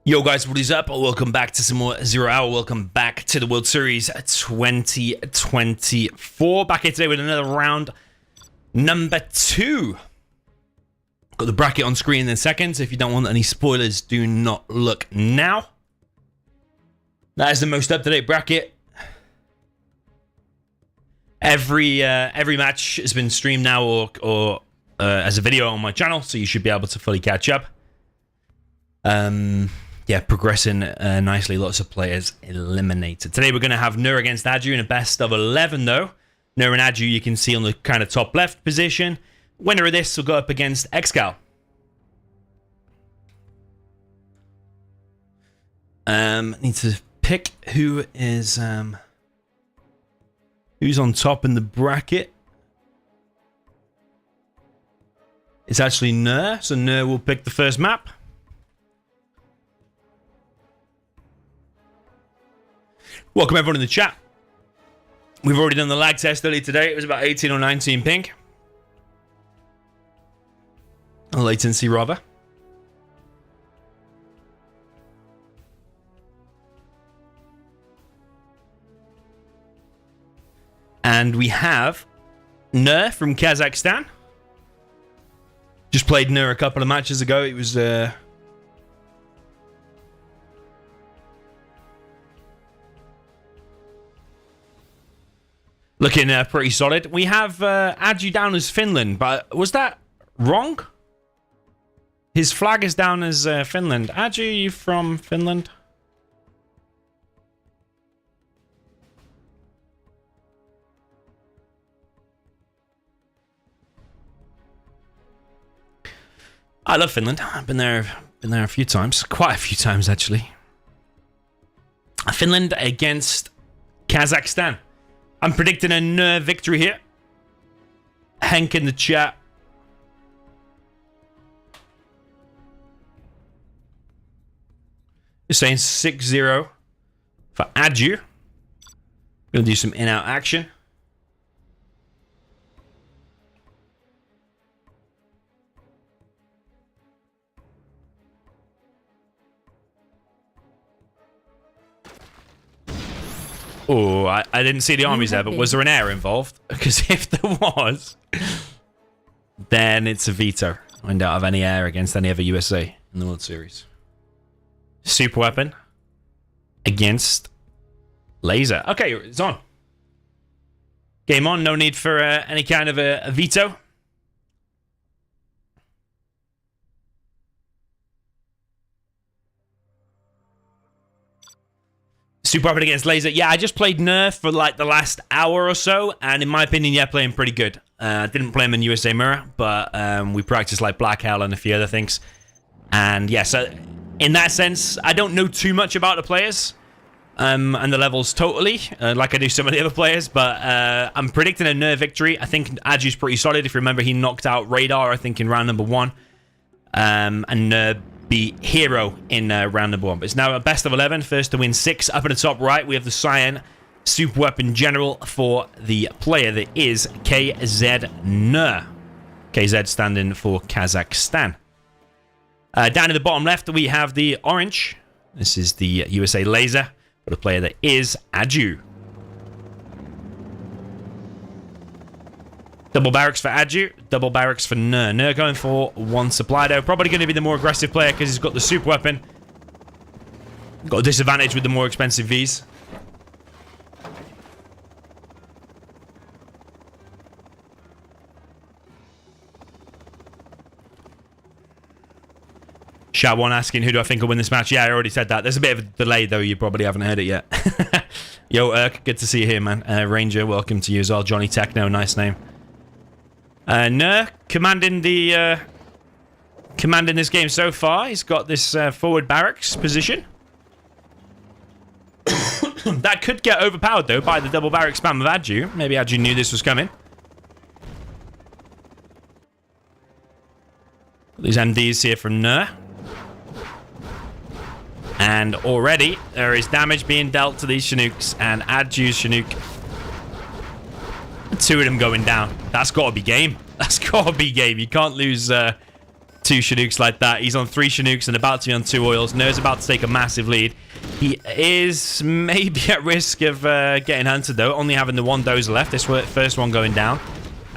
Yo guys, what is up? Welcome back to some more Zero Hour. Welcome back to the World Series 2024. Back here today with another round, number 2. Got the bracket on screen in seconds. If you don't want any spoilers, do not look now. That is the most up-to-date bracket. Every match has been streamed now or as a video on my channel, so you should be able to fully catch up. Yeah, progressing nicely. Lots of players eliminated. Today we're going to have NuR against Adju in a best of 11, though. NuR and Adju you can see on the kind of top left position. Winner of this will go up against Excal. Need to pick who is who's on top in the bracket. It's actually NuR, so NuR will pick the first map. Welcome everyone in the chat. We've already done the lag test earlier today. It was about 18 or 19 ping. Latency rather. And we have NuR from Kazakhstan. Just played NuR a couple of matches ago. It was looking pretty solid. We have Adju down as Finland, but was that wrong? His flag is down as Finland. Adju, you from Finland? I love Finland. I've been there a few times, quite a few times actually. Finland against Kazakhstan. I'm predicting a NuR victory here. Henk in the chat. You're saying 6-0 for Adju. Gonna do some in-out action. Oh, I didn't see the armies there, but was there an air involved? Because if there was, then it's a veto. I don't have any air against any other USA in the World Series. Super weapon against laser. Okay, it's on. Game on. No need for any kind of a veto. Super weapon against laser. Yeah, I just played NuR for like the last hour or so, and in my opinion, yeah, playing pretty good. Didn't play him in USA Mirror, but we practiced like Black Hell and a few other things. And yeah, so in that sense, I don't know too much about the players and the levels totally, like I do some of the other players, but I'm predicting a NuR victory. I think Adju's pretty solid. If you remember, he knocked out Radar, I think, in round number 1. And NuR beat Hero in round number 1. But it's now a best of 11. First to win 6. Up in the top right, we have the Cyan Super Weapon General for the player that is KZ NuR. KZ standing for Kazakhstan. Down in the bottom left, we have the orange. This is the USA Laser for the player that is Adju. Double barracks for Adju, double barracks for NuR. NuR going for 1 supply though. Probably going to be the more aggressive player because he's got the super weapon. Got a disadvantage with the more expensive Vs. Shout one asking who do I think will win this match. Yeah, I already said that. There's a bit of a delay though. You probably haven't heard it yet. Yo, Urk, good to see you here, man. Ranger, welcome to you as well. Johnny Techno, nice name. NuR commanding the commanding this game so far. He's got this forward barracks position. That could get overpowered though by the double barrack spam of Adju. Maybe Adju knew this was coming. Got these MDs here from NuR. And already there is damage being dealt to these Chinooks, and Adju's Chinook. 2 of them going down. That's got to be game. That's got to be game. You can't lose 2 Chinooks like that. He's on 3 Chinooks and about to be on 2 oils. NuR's about to take a massive lead. He is maybe at risk of getting hunted, though. Only having the 1 dozer left. This first one going down.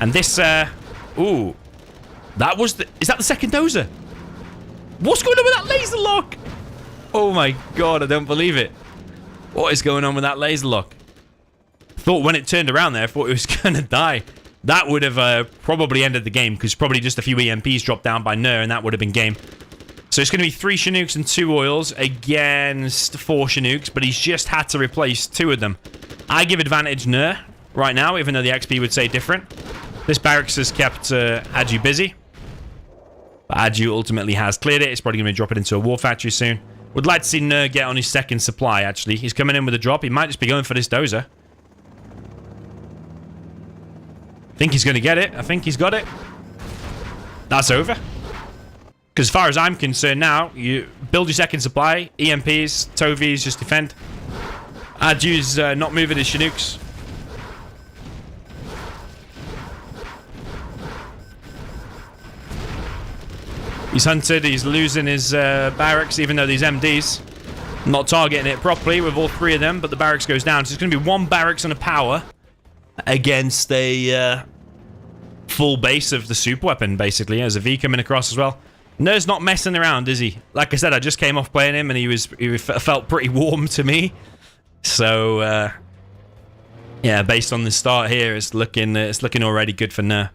And this... ooh. That was the... Is that the second dozer? What's going on with that laser lock? Oh my god, I don't believe it. What is going on with that laser lock? Thought when it turned around there, I thought it was going to die. That would have probably ended the game, because probably just a few EMPs dropped down by NuR, and that would have been game. So it's going to be 3 Chinooks and 2 oils against 4 Chinooks, but he's just had to replace 2 of them. I give advantage NuR right now, even though the XP would say different. This barracks has kept Adju busy. But Adju ultimately has cleared it. It's probably going to drop it into a war factory soon. Would like to see NuR get on his second supply, actually. He's coming in with a drop. He might just be going for this dozer. I think he's going to get it. I think he's got it. That's over. Because as far as I'm concerned now, you build your second supply. EMPs, Tovies, just defend. Adju's not moving his Chinooks. He's hunted. He's losing his barracks, even though these MDs not targeting it properly with all 3 of them. But the barracks goes down. So it's going to be 1 barracks and a power against a full base of the super weapon, basically. There's a V coming across as well. NuR's not messing around, is he? Like I said, I just came off playing him, and he felt pretty warm to me. So, yeah, based on the start here, it's looking already good for NuR.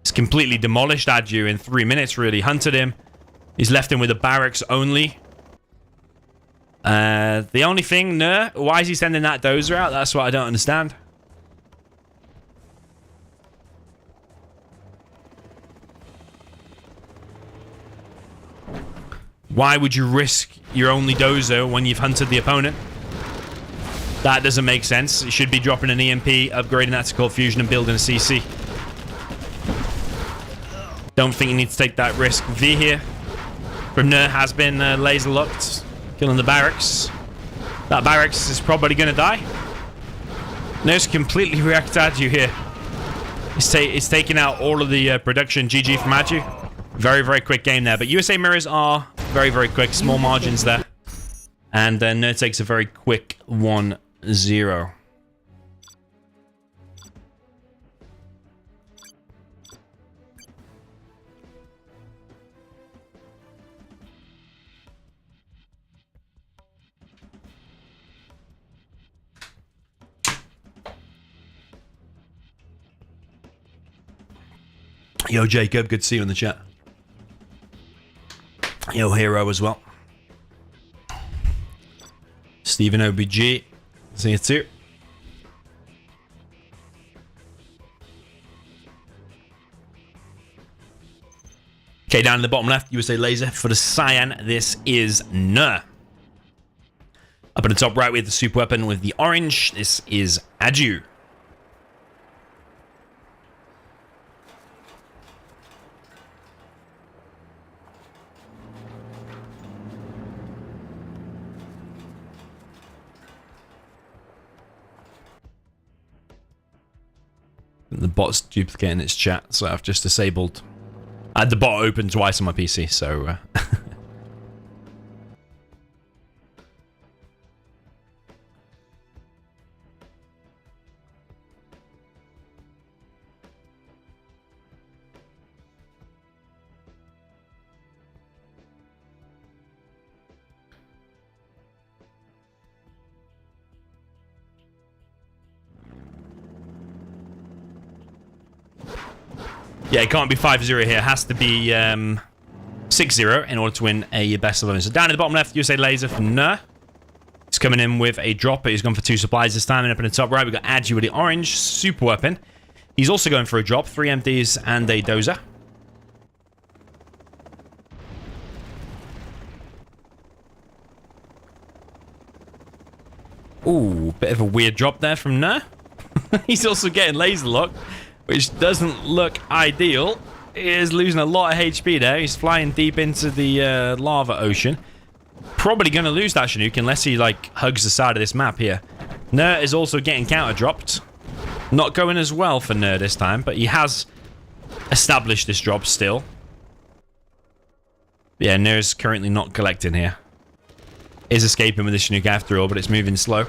He's completely demolished Adju in 3 minutes, really. Hunted him. He's left him with a barracks only. The only thing, NuR, why is he sending that dozer out? That's what I don't understand. Why would you risk your only dozer when you've hunted the opponent? That doesn't make sense. It should be dropping an EMP, upgrading that to cold fusion, and building a CC. Don't think you need to take that risk. V here from NuR has been laser locked, killing the barracks. That barracks is probably going to die. NuR's completely wrecked Adju here. It's taking out all of the production. GG from Adju. Very, very quick game there. But USA mirrors are very, very quick. Small margins there. And then NuR takes a very quick 1-0. Yo, Jacob, good to see you in the chat. Yo, Hero as well. Stephen OBG, see you too. Okay, down in the bottom left, USA Laser. For the Cyan, this is NuR. Up in the top right, we have the super weapon with the orange. This is Adju. The bot's duplicating its chat, so I've just disabled. I had the bot open twice on my PC, so... Yeah, it can't be 5-0 here. It has to be 6-0 in order to win a best of 11. So down in the bottom left, USA Laser for NuR. He's coming in with a drop, but he's gone for 2 supplies this time. And up in the top right, we've got Adju with the orange super weapon. He's also going for a drop, 3 MDs and a dozer. Ooh, bit of a weird drop there from NuR. He's also getting laser locked, which doesn't look ideal. He is losing a lot of HP there. He's flying deep into the lava ocean. Probably going to lose that Chinook unless he, like, hugs the side of this map here. NuR is also getting counter-dropped. Not going as well for NuR this time, but he has established this drop still. Yeah, NuR's currently not collecting here. Is escaping with the Chinook after all, but it's moving slow.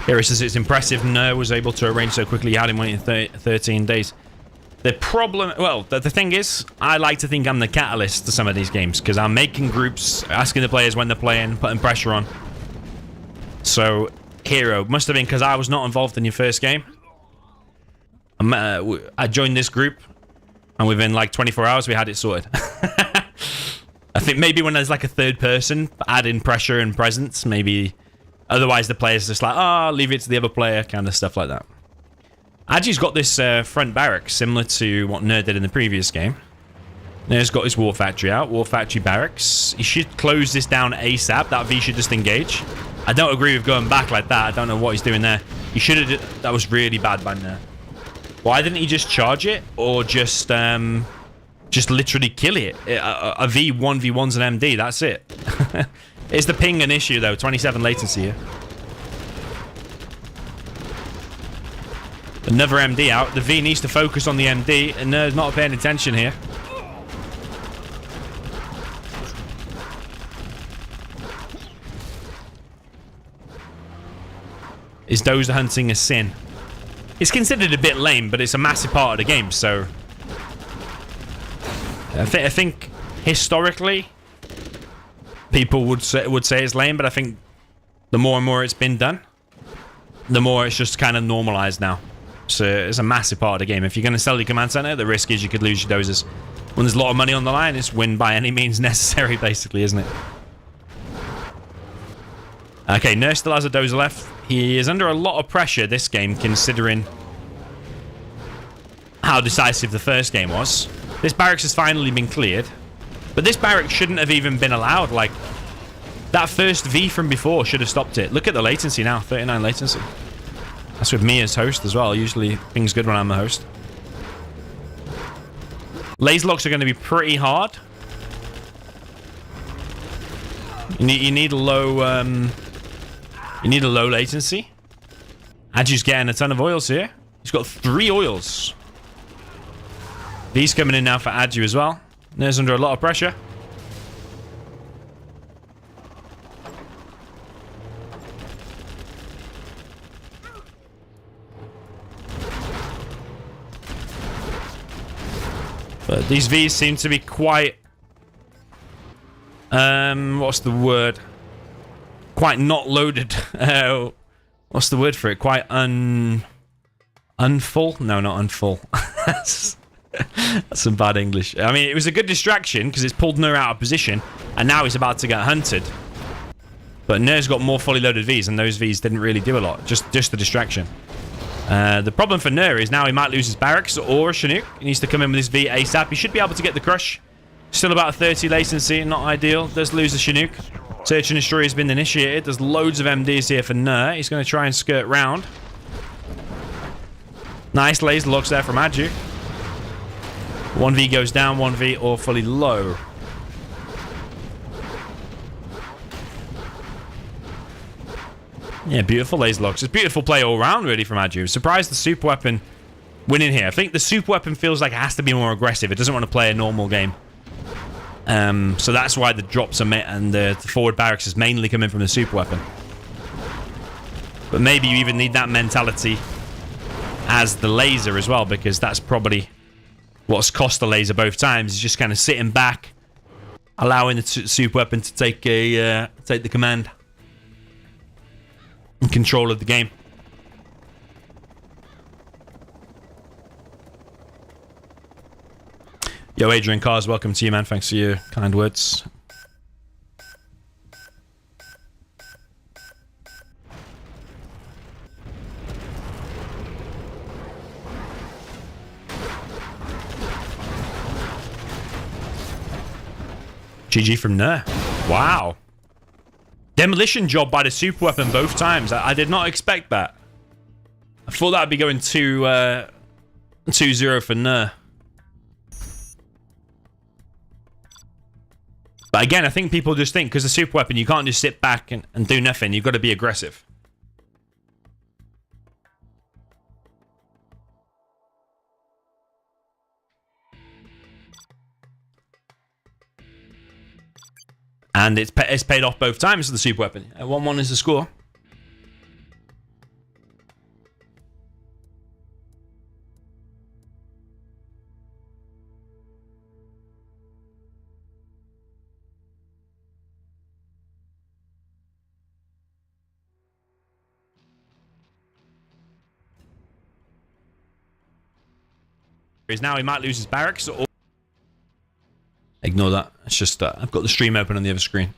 Here it says it's impressive NuR was able to arrange so quickly. He had him waiting 13 days. The problem, well, the thing is, I like to think I'm the catalyst to some of these games because I'm making groups, asking the players when they're playing, putting pressure on. So, Hero, must have been because I was not involved in your first game. I joined this group, and within like 24 hours, we had it sorted. I think maybe when there's like a third person, add in pressure and presence, maybe. Otherwise, the player's just like, oh, leave it to the other player, kind of stuff like that. Adju's got this front barracks, similar to what NuR did in the previous game. NuR's got his war factory out, war factory barracks. He should close this down ASAP. That V should just engage. I don't agree with going back like that. I don't know what he's doing there. He should have... That was really bad by NuR. Why didn't he just charge it? Or just literally kill it? A V, 1v1's an MD. That's it. Is the ping an issue, though? 27 latency here. Another MD out. The V needs to focus on the MD, and NuR's not paying attention here. Is dozer hunting a sin? It's considered a bit lame, but it's a massive part of the game, so... I think historically, people would say it's lame, but I think the more and more it's been done, the more it's just kind of normalized now. So it's a massive part of the game. If you're going to sell your command center, the risk is you could lose your dozers. When there's a lot of money on the line, it's win by any means necessary, basically, isn't it? Okay, NuR still has a dozer left. He is under a lot of pressure this game, considering how decisive the first game was. This barracks has finally been cleared. But this barracks shouldn't have even been allowed. Like, that first V from before should have stopped it. Look at the latency now, 39 latency. That's with me as host as well. Usually, things good when I'm the host. Laser locks are going to be pretty hard. You need a low... You need a low latency. Adju's getting a ton of oils here. He's got 3 oils. V's coming in now for Adju as well. NuR's under a lot of pressure. But these V's seem to be quite... what's the word? Quite not loaded. What's the word for it? Quite unfull? No, not unfull. That's some bad English. I mean, it was a good distraction because it's pulled NuR out of position, and now he's about to get hunted. But NuR's got more fully loaded Vs, and those Vs didn't really do a lot. Just the distraction. The problem for NuR is now he might lose his barracks or a Chinook. He needs to come in with his V ASAP. He should be able to get the crush. Still about 30 latency, not ideal. Does lose the Chinook. Search and destroy has been initiated. There's loads of MDs here for NuR. He's going to try and skirt round. Nice laser locks there from Adju. 1V goes down, 1V awfully low. Yeah, beautiful laser locks. It's beautiful play all round, really, from Adju. Surprised the super weapon winning here. I think the super weapon feels like it has to be more aggressive. It doesn't want to play a normal game. So that's why the drops are and the forward barracks is mainly coming from the super weapon. But maybe you even need that mentality as the laser as well, because that's probably what's cost the laser both times. Is just kind of sitting back, allowing the super weapon to take the command and control of the game. Yo, Adrian Cars, welcome to you, man. Thanks for your kind words. GG from NuR. Wow. Demolition job by the super weapon both times. I did not expect that. I thought that would be going 2-0 for NuR. But again, I think people just think because the super weapon, you can't just sit back and do nothing. You've got to be aggressive. And it's paid off both times for the super weapon. 1-1 is the score. Now he might lose his barracks or... Ignore that. It's just I've got the stream open on the other screen.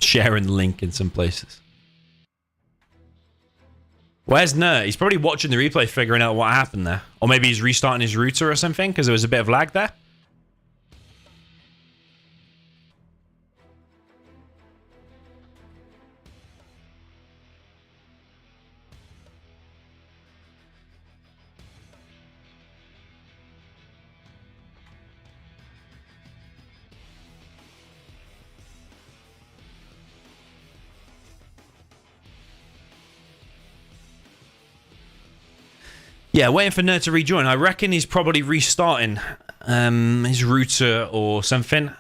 Sharing the link in some places. Where's NuR? He's probably watching the replay figuring out what happened there. Or maybe he's restarting his router or something because there was a bit of lag there. Yeah, waiting for NuR to rejoin. I reckon he's probably restarting his router or something.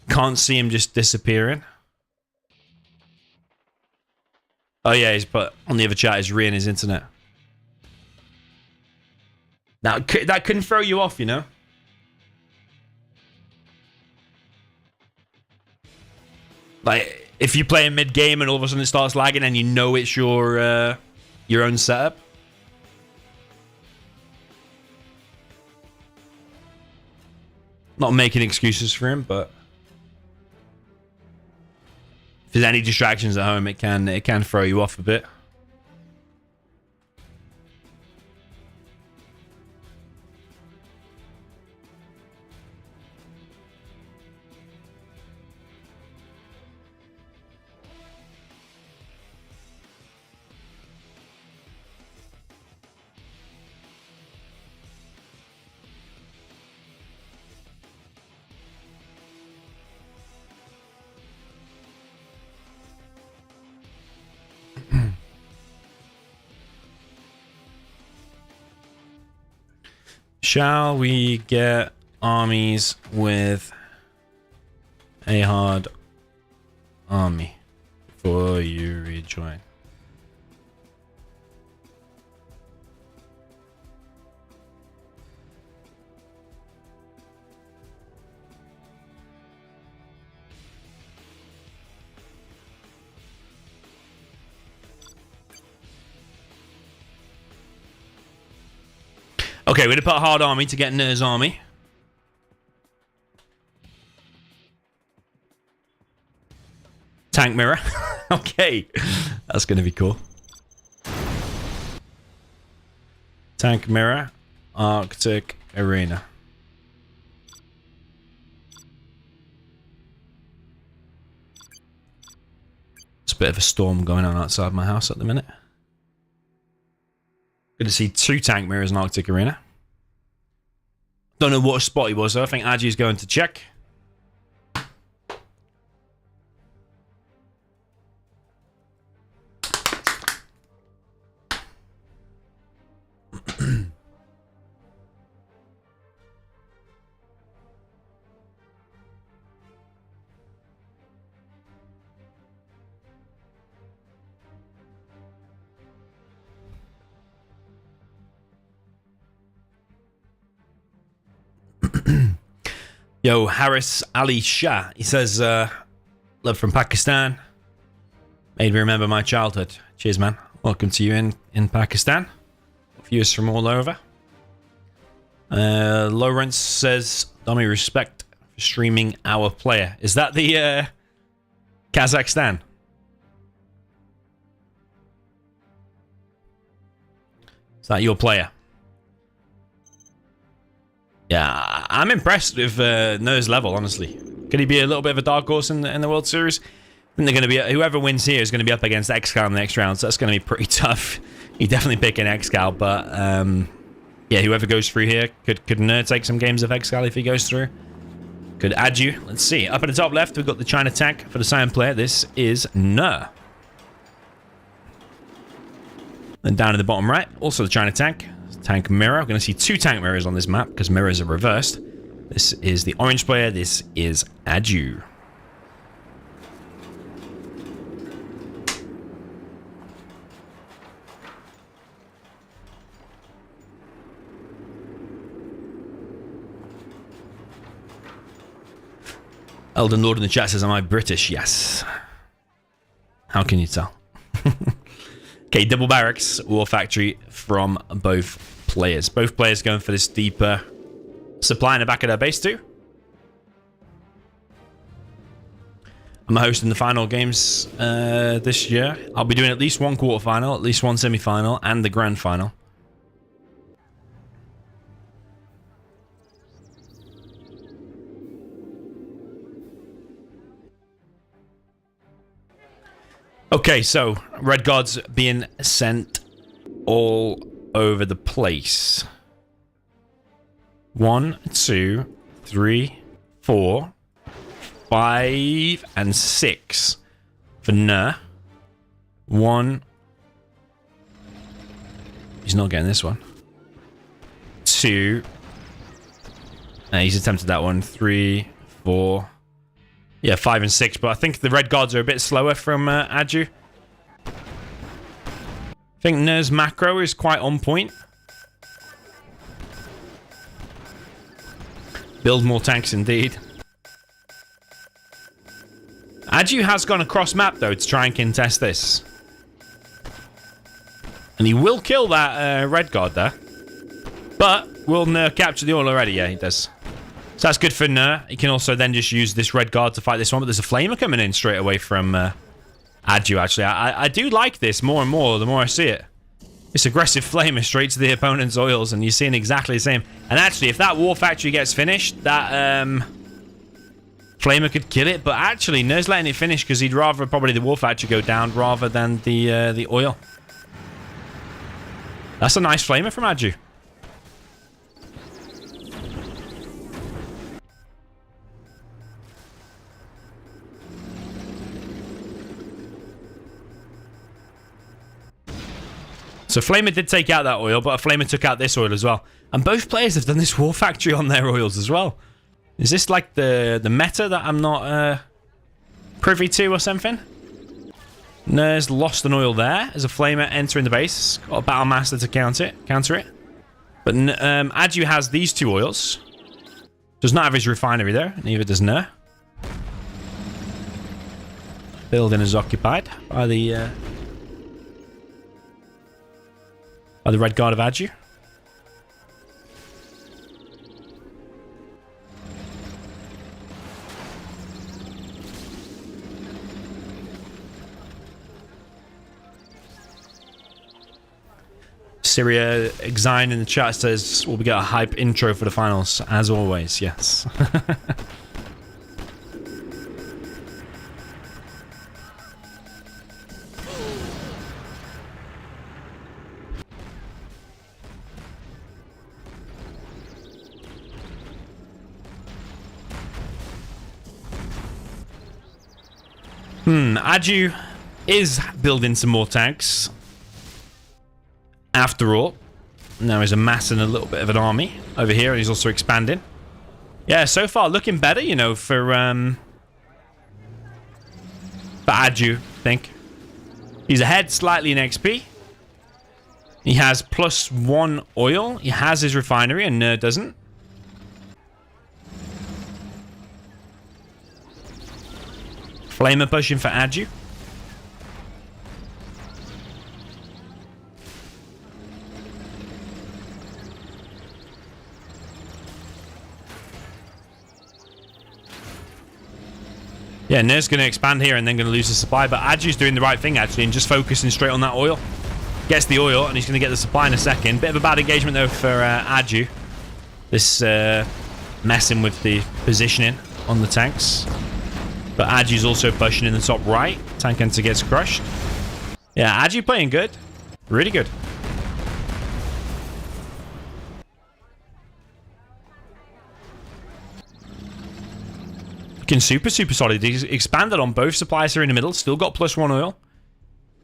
Can't see him just disappearing. Oh yeah, he's put on the other chat, he's re in his internet. Now, that couldn't throw you off, you know? Like, if you play in mid-game and all of a sudden it starts lagging and you know it's your own setup. Not making excuses for him, but if there's any distractions at home, it can throw you off a bit. Shall we get armies with a hard army before you rejoin? Okay, we're going to put a hard army to get NuR's army. Tank mirror. Okay, that's going to be cool. Tank mirror, Arctic arena. It's a bit of a storm going on outside my house at the minute. Good to see 2 tank mirrors in Arctic Arena. Don't know what spot he was though. I think Adju's going to check. Yo, Harris Ali Shah. He says, love from Pakistan. Made me remember my childhood. Cheers, man. Welcome to you in Pakistan. Viewers from all over. Lawrence says, Dummy respect for streaming our player. Is that the Kazakhstan? Is that your player? Yeah, I'm impressed with NuR's level, honestly. Could he be a little bit of a dark horse in the World Series? I think they're going to be... Whoever wins here is going to be up against Xcal in the next round, so that's going to be pretty tough. You definitely pick an Xcal, but... yeah, whoever goes through here... Could NuR take some games of Xcal if he goes through? Could Adju? Let's see. Up at the top left, we've got the China tank for the Cyan player. This is NuR. Then down in the bottom right, also the China tank. Tank mirror. We're going to see 2 tank mirrors on this map because mirrors are reversed. This is the orange player. This is Adju. Elden Lord in the chat says, am I British? Yes. How can you tell? Okay, double barracks, war factory from both players. Both players going for this deeper supply in the back of their base too. I'm hosting the final games this year. I'll be doing at least one quarterfinal, at least one semi-final, and the grand final. Okay, so red guards being sent all over the place. 1, 2, 3, 4, 5, and 6 for NuR. 1. He's not getting this one. 2. He's attempted that one. 3, 4. Yeah, 5 and 6, but I think the red guards are a bit slower from Adju. I think NuR's macro is quite on point. Build more tanks indeed. Adju has gone across map though to try and contest this. And he will kill that red guard there. But will NuR capture the oil already? Yeah, he does. So that's good for NuR. He can also then just use this red guard to fight this one. But there's a flamer coming in straight away from Adju, actually. I do like this more and more the more I see it. This aggressive flamer straight to the opponent's oils, and you're seeing exactly the same. And actually, if that war factory gets finished, that flamer could kill it. But actually, NuR's letting it finish because he'd rather probably the war factory go down rather than the oil. That's a nice flamer from Adju. So Flamer did take out that oil, but a Flamer took out this oil as well. And both players have done this war factory on their oils as well. Is this like the meta that I'm not privy to or something? NuR's lost an oil there as a Flamer entering the base. Got a Battle Master to counter it. But Adju has these two oils. Does not have his refinery there. Neither does NuR. Building is occupied by the red guard of Adju. Syria Exine in the chat says, will we get a hype intro for the finals? As always, yes. Adju is building some more tanks. After all, now he's amassing a little bit of an army over here, and he's also expanding. Yeah, so far looking better, you know, for Adju, I think. He's ahead slightly in XP. He has +1 oil. He has his refinery, and NuR doesn't. Flamer pushing for Adju. Yeah, NuR's going to expand here and then going to lose the supply, but Adju's doing the right thing actually and just focusing straight on that oil. Gets the oil and he's going to get the supply in a second. Bit of a bad engagement though for Adju. This messing with the positioning on the tanks. But Adju's also pushing in the top right. Tank Hunter gets crushed. Yeah, Adju playing good. Really good. Looking super solid. He's expanded on both supplies here in the middle. Still got +1 oil.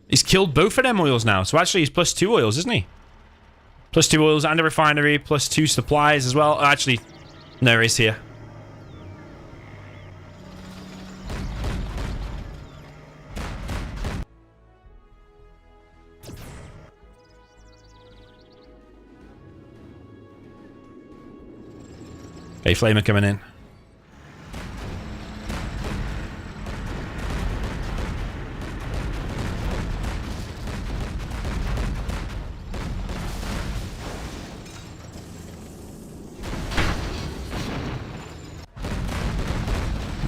He's killed both of them oils now. So actually he's +2 oils, isn't he? +2 oils and a refinery, +2 supplies as well. Actually, NuR is here. Okay, Flamer coming in.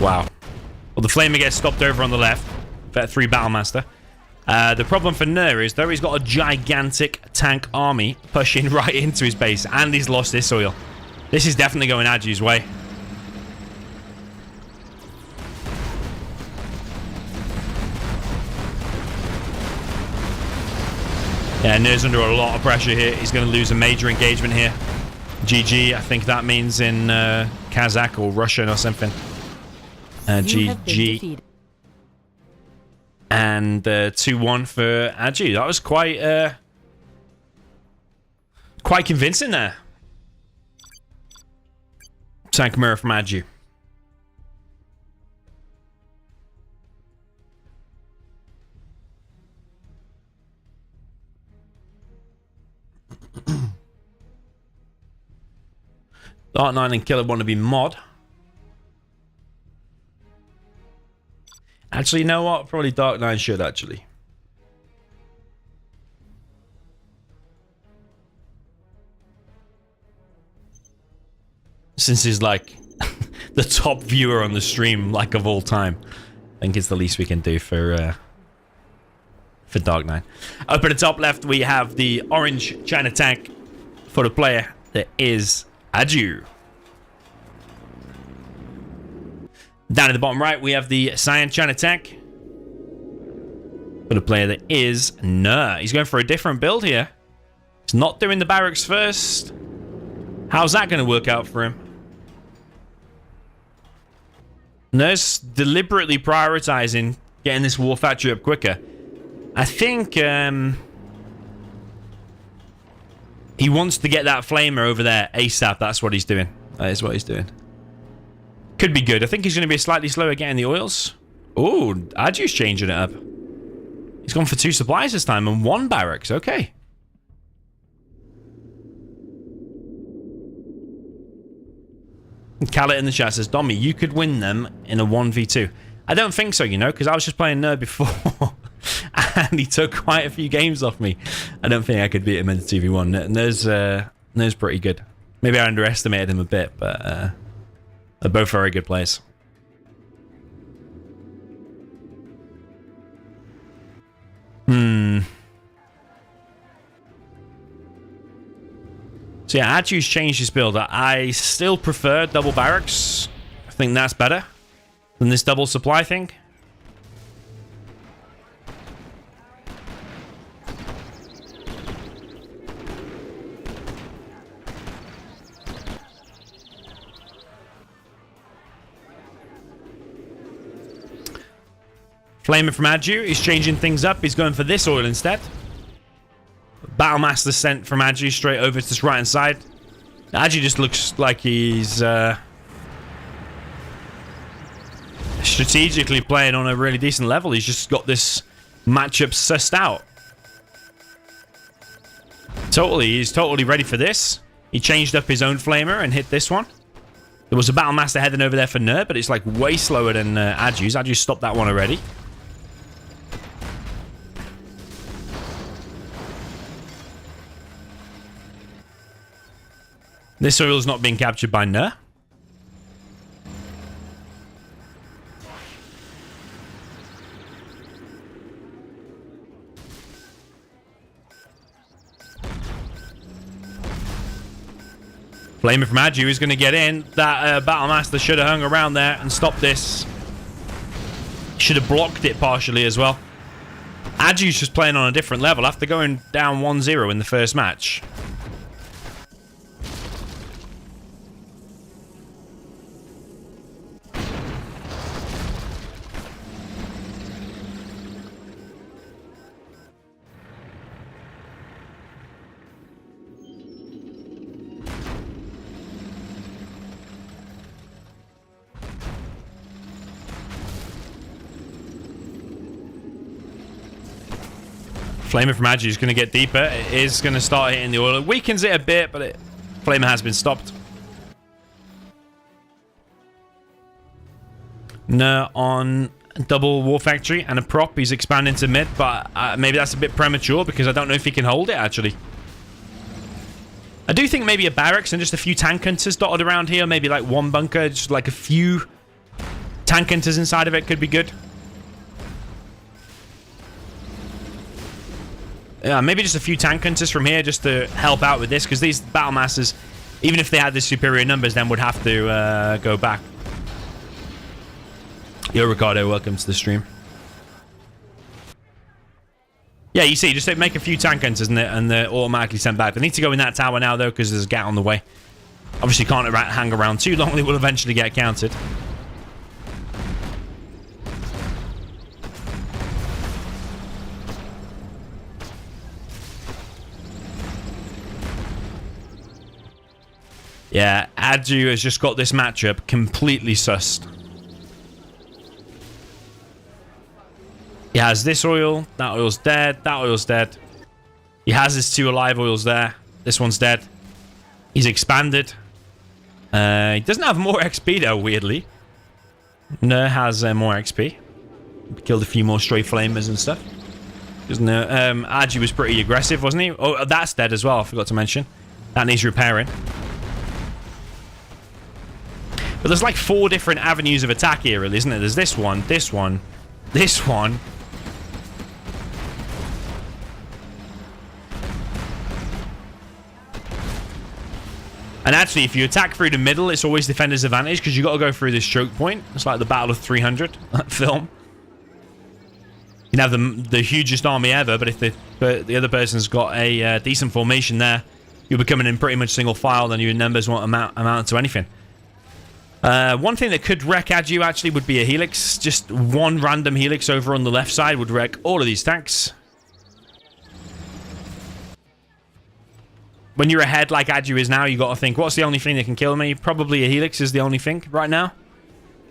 Wow. Well, the Flamer gets stopped over on the left. Vet 3 Battlemaster. The problem for NuR is, though he's got a gigantic tank army pushing right into his base, and he's lost this oil. This is definitely going Adju's way. Yeah, NuR's under a lot of pressure here. He's going to lose a major engagement here. GG, I think that means in Kazakh or Russian or something. GG. And 2-1 for Adju. That was quite convincing there. Tank mirror from Adju. Dark 9 and Killer Wannabe mod. Actually, you know what? Probably Dark 9 should, actually. Since he's like the top viewer on the stream, like, of all time. I think it's the least we can do for Dark 9. Up at the top left, we have the orange China tank for the player that is Adju. Down at the bottom right, we have the cyan China tank for the player that is NuR. He's going for a different build here. He's not doing the barracks first. How's that going to work out for him? NuR's deliberately prioritizing getting this war factory up quicker. I think he wants to get that Flamer over there ASAP. That's what he's doing. That is what he's doing. Could be good. I think he's going to be slightly slower getting the oils. Oh, Adju's changing it up. He's gone for 2 supplies this time and 1 barracks. Okay. Callet in the chat says, Dommy, you could win them in a 1v2. I don't think so, you know, because I was just playing NuR before. And he took quite a few games off me. I don't think I could beat him in the 2v1. NuR's pretty good. Maybe I underestimated him a bit, but they're both very good players. So yeah, Adju's changed his build. I still prefer double barracks. I think that's better than this double supply thing. Flamer from Adju. He's changing things up. He's going for this oil instead. Battlemaster sent from Adju straight over to this right-hand side. Adju just looks like he's strategically playing on a really decent level. He's just got this matchup sussed out. He's totally ready for this. He changed up his own Flamer and hit this one. There was a Battlemaster heading over there for NuR, but it's like way slower than Adju's. Adju stopped that one already. This oil is not being captured by NuR. Flamer from Adju is going to get in. That Battlemaster should have hung around there and stopped this. Should have blocked it partially as well. Adju's just playing on a different level after going down 1-0 in the first match. Flamer from Adju is going to get deeper. It is going to start hitting the oil. It weakens it a bit, but Flamer has been stopped. NuR on double War Factory and a prop. He's expanding to mid, but maybe that's a bit premature because I don't know if he can hold it, actually. I do think maybe a barracks and just a few tank hunters dotted around here. Maybe like one bunker, just like a few tank hunters inside of it could be good. Yeah, maybe just a few tank hunters from here just to help out with this, because these battle masters, even if they had the superior numbers, then would have to go back. Yo, Ricardo, welcome to the stream. Yeah, you see, just make a few tank hunters and they're automatically sent back. They need to go in that tower now, though, because there's a gat on the way. Obviously, can't hang around too long. They will eventually get counted. Yeah, Adju has just got this matchup completely sussed. He has this oil. That oil's dead. That oil's dead. He has his 2 alive oils there. This one's dead. He's expanded. He doesn't have more XP, though, weirdly. NuR has more XP. Killed a few more stray flamers and stuff. Adju was pretty aggressive, wasn't he? Oh, that's dead as well. I forgot to mention. That needs repairing. But there's like 4 different avenues of attack here, really, isn't it? There's this one, this one, this one. And actually, if you attack through the middle, it's always defender's advantage because you got to go through this choke point. It's like the Battle of 300 film. You can have the hugest army ever, but if the other person's got a decent formation there, you'll be coming in pretty much single file, then your numbers won't amount to anything. One thing that could wreck Adju actually would be a helix. Just one random helix over on the left side would wreck all of these tanks. When you're ahead like Adju is now, you got to think, what's the only thing that can kill me? Probably a helix is the only thing right now.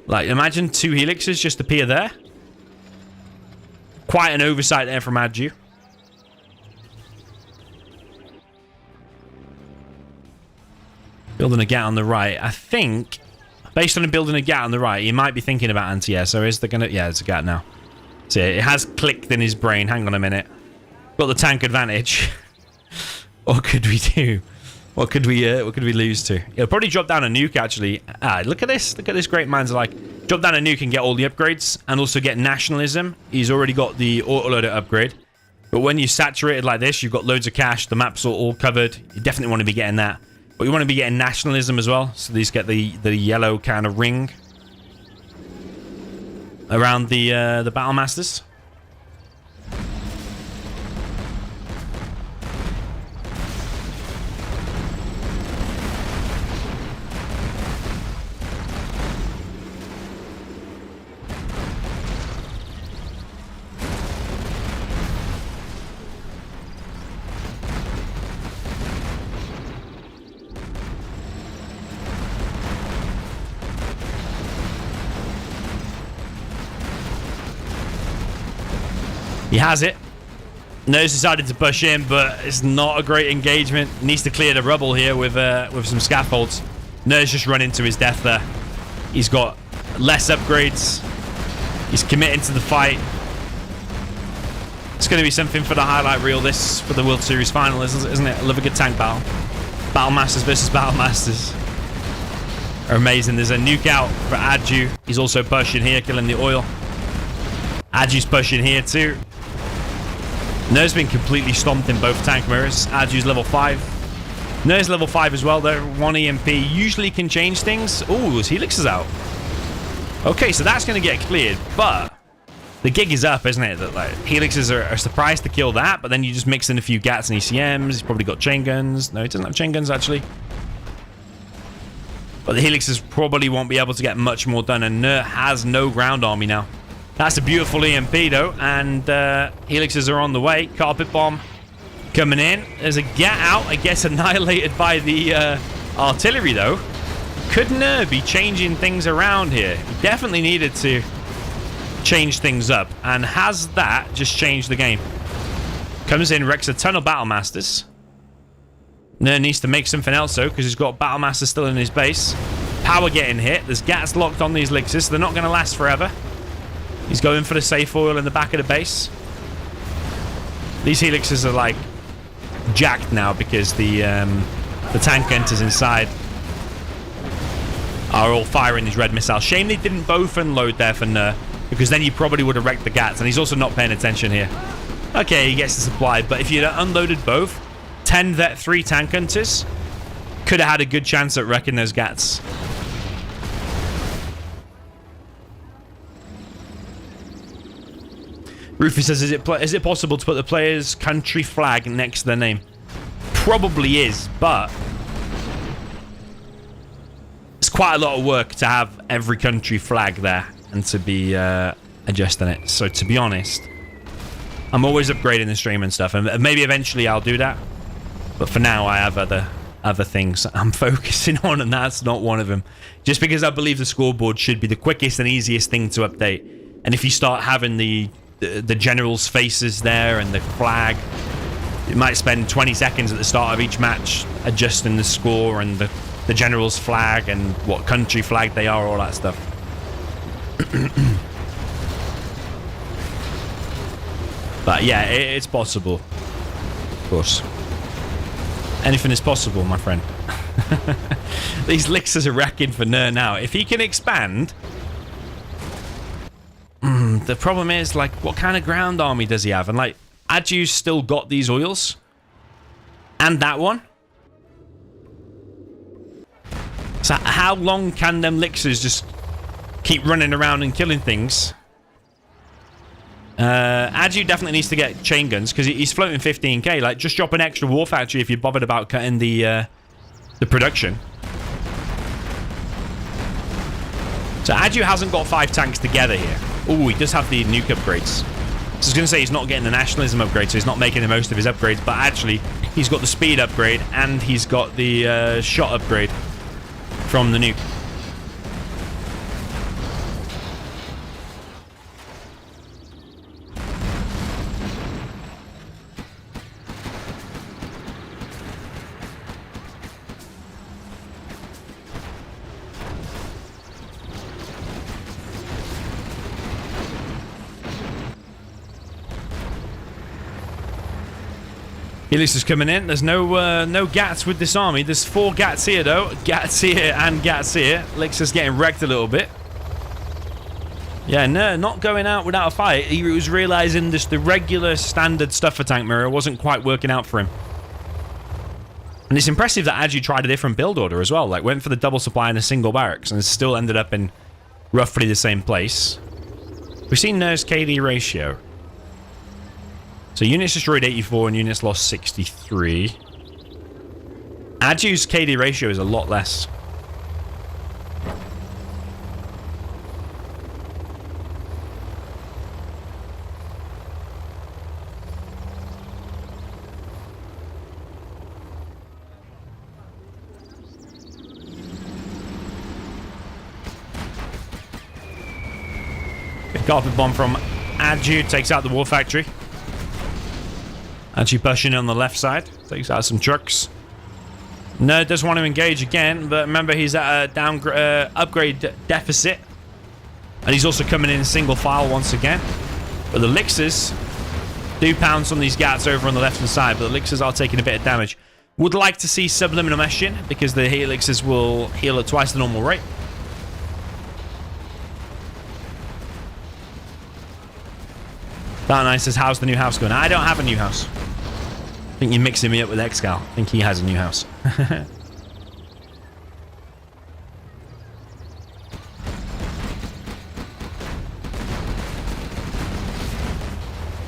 Like, imagine 2 helixes just appear there. Quite an oversight there from Adju. Building a gat on the right. I think, based on him building a gat on the right, he might be thinking about anti-air. So is there gonna... Yeah, it's a gat now. So it has clicked in his brain. Hang on a minute. Got the tank advantage. What could we do? What could we lose to? He'll probably drop down a nuke, actually. Look at this. Look at this great man's like. Drop down a nuke and get all the upgrades. And also get nationalism. He's already got the autoloader upgrade. But when you're saturated like this, you've got loads of cash. The map's all covered. You definitely want to be getting that. But you want to be getting nationalism as well. So these get the yellow kind of ring around the battle masters. He has it. NuR's decided to push in, but it's not a great engagement. He needs to clear the rubble here with some scaffolds. NuR's just run into his death there. He's got less upgrades. He's committing to the fight. It's going to be something for the highlight reel, this, for the World Series final, isn't it? I love a good tank battle. Battle Masters versus Battle Masters are amazing. There's a nuke out for Adju. He's also pushing here, killing the oil. Adju's pushing here too. NuR's been completely stomped in both tank mirrors. Adju's level 5. NuR's level 5 as well, though. 1 EMP usually can change things. Ooh, his helix is out. Okay, so that's going to get cleared, but the gig is up, isn't it? That like helixes are surprised to kill that, but then you just mix in a few GATs and ECMs. He's probably got chain guns. No, he doesn't have chain guns, actually. But the helixes probably won't be able to get much more done, and NuR has no ground army now. That's a beautiful EMP, though, and helixes are on the way. Carpet bomb coming in. There's a gat out. I guess annihilated by the artillery, though. Could NuR be changing things around here? He definitely needed to change things up. And has that just changed the game? Comes in, wrecks a ton of Battle Masters. NuR needs to make something else, though, because he's got Battle Masters still in his base. Power getting hit. There's Gats locked on these elixirs, so they're not going to last forever. He's going for the safe oil in the back of the base. These helixirs are, like, jacked now because the tank enters inside are all firing these red missiles. Shame they didn't both unload there for NuR, because then you probably would have wrecked the Gats, and he's also not paying attention here. Okay, he gets the supply, but if you'd unloaded both, 10 Vet 3 tank hunters could have had a good chance at wrecking those Gats. Rufus says, is it possible to put the player's country flag next to their name? Probably is, but it's quite a lot of work to have every country flag there and to be adjusting it. So to be honest, I'm always upgrading the stream and stuff, and maybe eventually I'll do that. But for now, I have other things I'm focusing on, and that's not one of them. Just because I believe the scoreboard should be the quickest and easiest thing to update. And if you start having the generals' faces there and the flag, you might spend 20 seconds at the start of each match adjusting the score and the general's flag and what country flag they are, all that stuff. But yeah, it's possible. Of course. Anything is possible, my friend. These elixirs are wrecking for NuR now. If he can expand... the problem is, like, what kind of ground army does he have? And, like, Adju's still got these oils. And that one. So how long can them elixirs just keep running around and killing things? Adju definitely needs to get chain guns because he's floating 15k. Like, just drop an extra war factory if you're bothered about cutting the production. So Adju hasn't got 5 tanks together here. Oh, he does have the nuke upgrades. So I was going to say he's not getting the nationalism upgrade, so he's not making the most of his upgrades. But actually, he's got the speed upgrade and he's got the shot upgrade from the nuke. Helix is coming in. There's no Gats with this army. There's 4 Gats here, though. Gats here and Gats here. Elixir's getting wrecked a little bit. Yeah, no, not going out without a fight. He was realizing just the regular standard stuff for Tank Mirror wasn't quite working out for him. And it's impressive that Adju tried a different build order as well. Like, went for the double supply in a single barracks and still ended up in roughly the same place. We've seen NuR's KD ratio. So units destroyed 84 and units lost 63. Adju's KD ratio is a lot less. A carpet bomb from Adju takes out the war factory. Adju pushing on the left side. Takes out some trucks. NuR does want to engage again, but remember he's at a upgrade deficit. And he's also coming in single file once again. But the elixirs do pounce on these Gats over on the left-hand side, but the elixirs are taking a bit of damage. Would like to see subliminal meshing, because the elixirs will heal at twice the normal rate. Dark says, how's the new house going? I don't have a new house. I think you're mixing me up with Excal. I think he has a new house.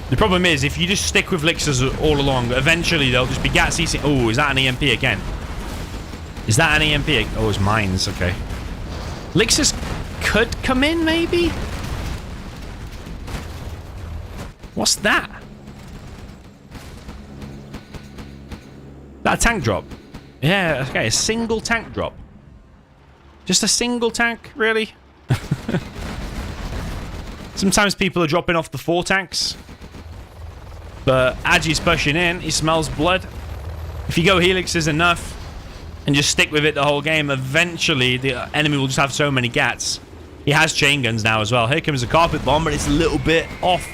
The problem is, if you just stick with elixirs all along, eventually they'll just be Gats CC. Oh, is that an EMP again? Is that an EMP? Oh, it's mines. Okay. Elixirs could come in, maybe? What's that? That a tank drop? Yeah, okay, a single tank drop. Just a single tank, really? Sometimes people are dropping off the 4 tanks. But Adju's pushing in. He smells blood. If you go Helixes enough and just stick with it the whole game, eventually the enemy will just have so many gats. He has chain guns now as well. Here comes a carpet bomb, but it's a little bit off,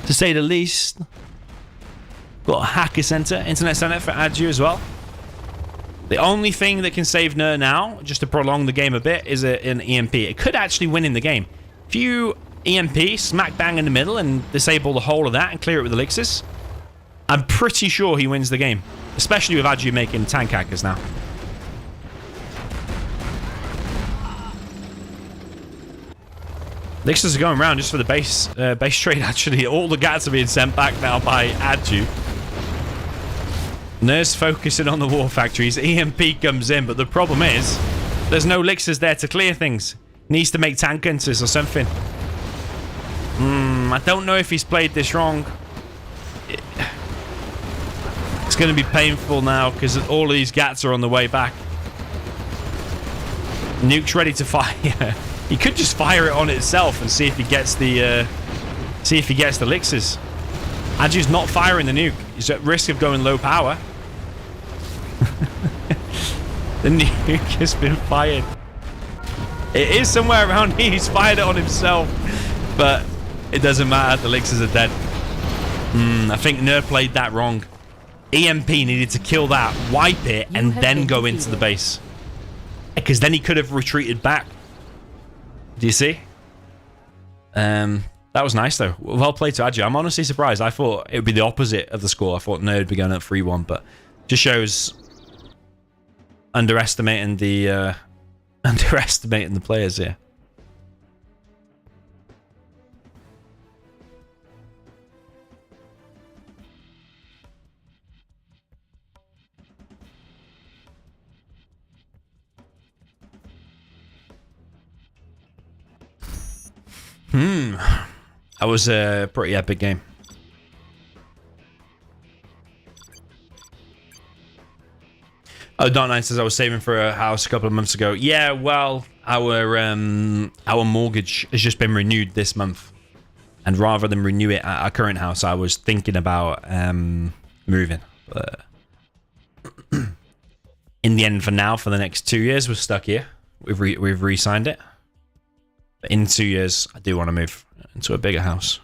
to say the least. Got a hacker center, internet center for Adju as well. The only thing that can save NuR now, just to prolong the game a bit, is an EMP. It could actually win in the game. If you EMP smack bang in the middle and disable the whole of that and clear it with elixirs, I'm pretty sure he wins the game. Especially with Adju making tank hackers now. Elixirs are going around just for the base trade, actually. All the gats are being sent back now by Adju. NuR's focusing on the war factories. EMP comes in, but the problem is there's no elixirs there to clear things. Needs to make tank hunters or something. I don't know if he's played this wrong. It's going to be painful now because all of these gats are on the way back. Nuke's ready to fire. He could just fire it on itself and see if he gets the elixirs. Adju's not firing the nuke. He's at risk of going low power. The nuke has been fired. It is somewhere around here. He's fired it on himself. But it doesn't matter. The elixirs are dead. I think NuR played that wrong. EMP needed to kill that, wipe it, and then go into the base. Because then he could have retreated back. Do you see? That was nice, though. Well played to Adju. I'm honestly surprised. I thought it would be the opposite of the score. I thought NuR would be going up 3-1, but just shows underestimating the players here. That was a pretty epic game. Oh, Dark Knight says I was saving for a house a couple of months ago. Yeah, well, our mortgage has just been renewed this month, and rather than renew it at our current house, I was thinking about moving. But in the end, for now, for the next 2 years, we're stuck here. We've re-signed it. But in 2 years, I do want to move into a bigger house.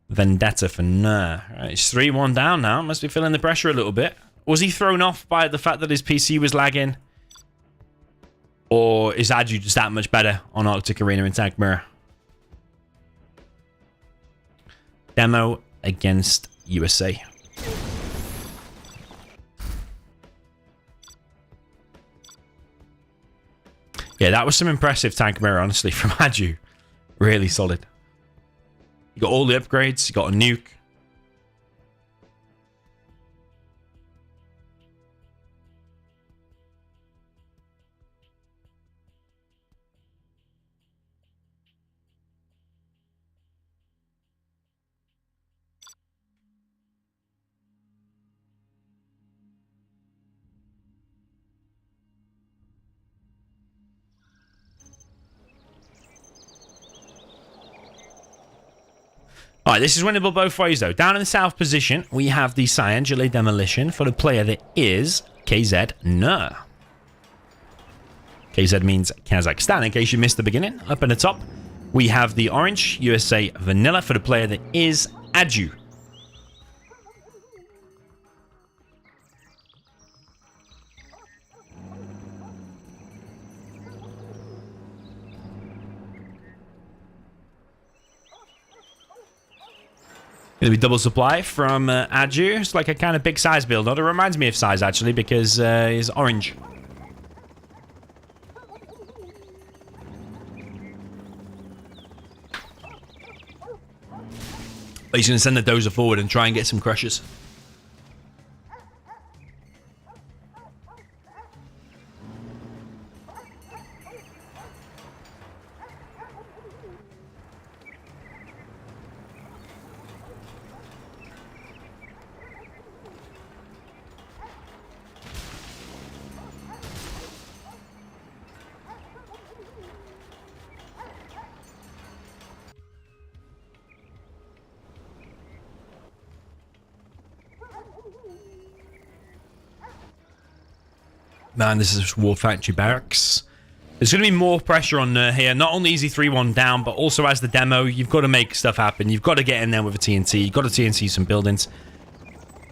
Vendetta for NuR. Right, it's 3-1 down now. Must be feeling the pressure a little bit. Was he thrown off by the fact that his PC was lagging? Or is Adju just that much better on Arctic Arena and Tank Mirror? Demo against USA. Yeah, that was some impressive tank mirror, honestly, from Adju. Really solid. You got all the upgrades. You got a nuke. All right, this is winnable both ways, though. Down in the south position, we have the Cyan Gillet Demolition for the player that is KZ NuR. KZ means Kazakhstan, in case you missed the beginning. Up in the top, we have the orange USA Vanilla for the player that is Adju. Going to be double supply from Adju. It's like a kind of big size build. It reminds me of size, actually, because he's orange. But he's going to send the dozer forward and try and get some crushers. Man, this is War Factory Barracks. There's going to be more pressure on NuR here. Not only is he 3-1 down, but also as the demo, you've got to make stuff happen. You've got to get in there with a TNT. You've got to TNT some buildings.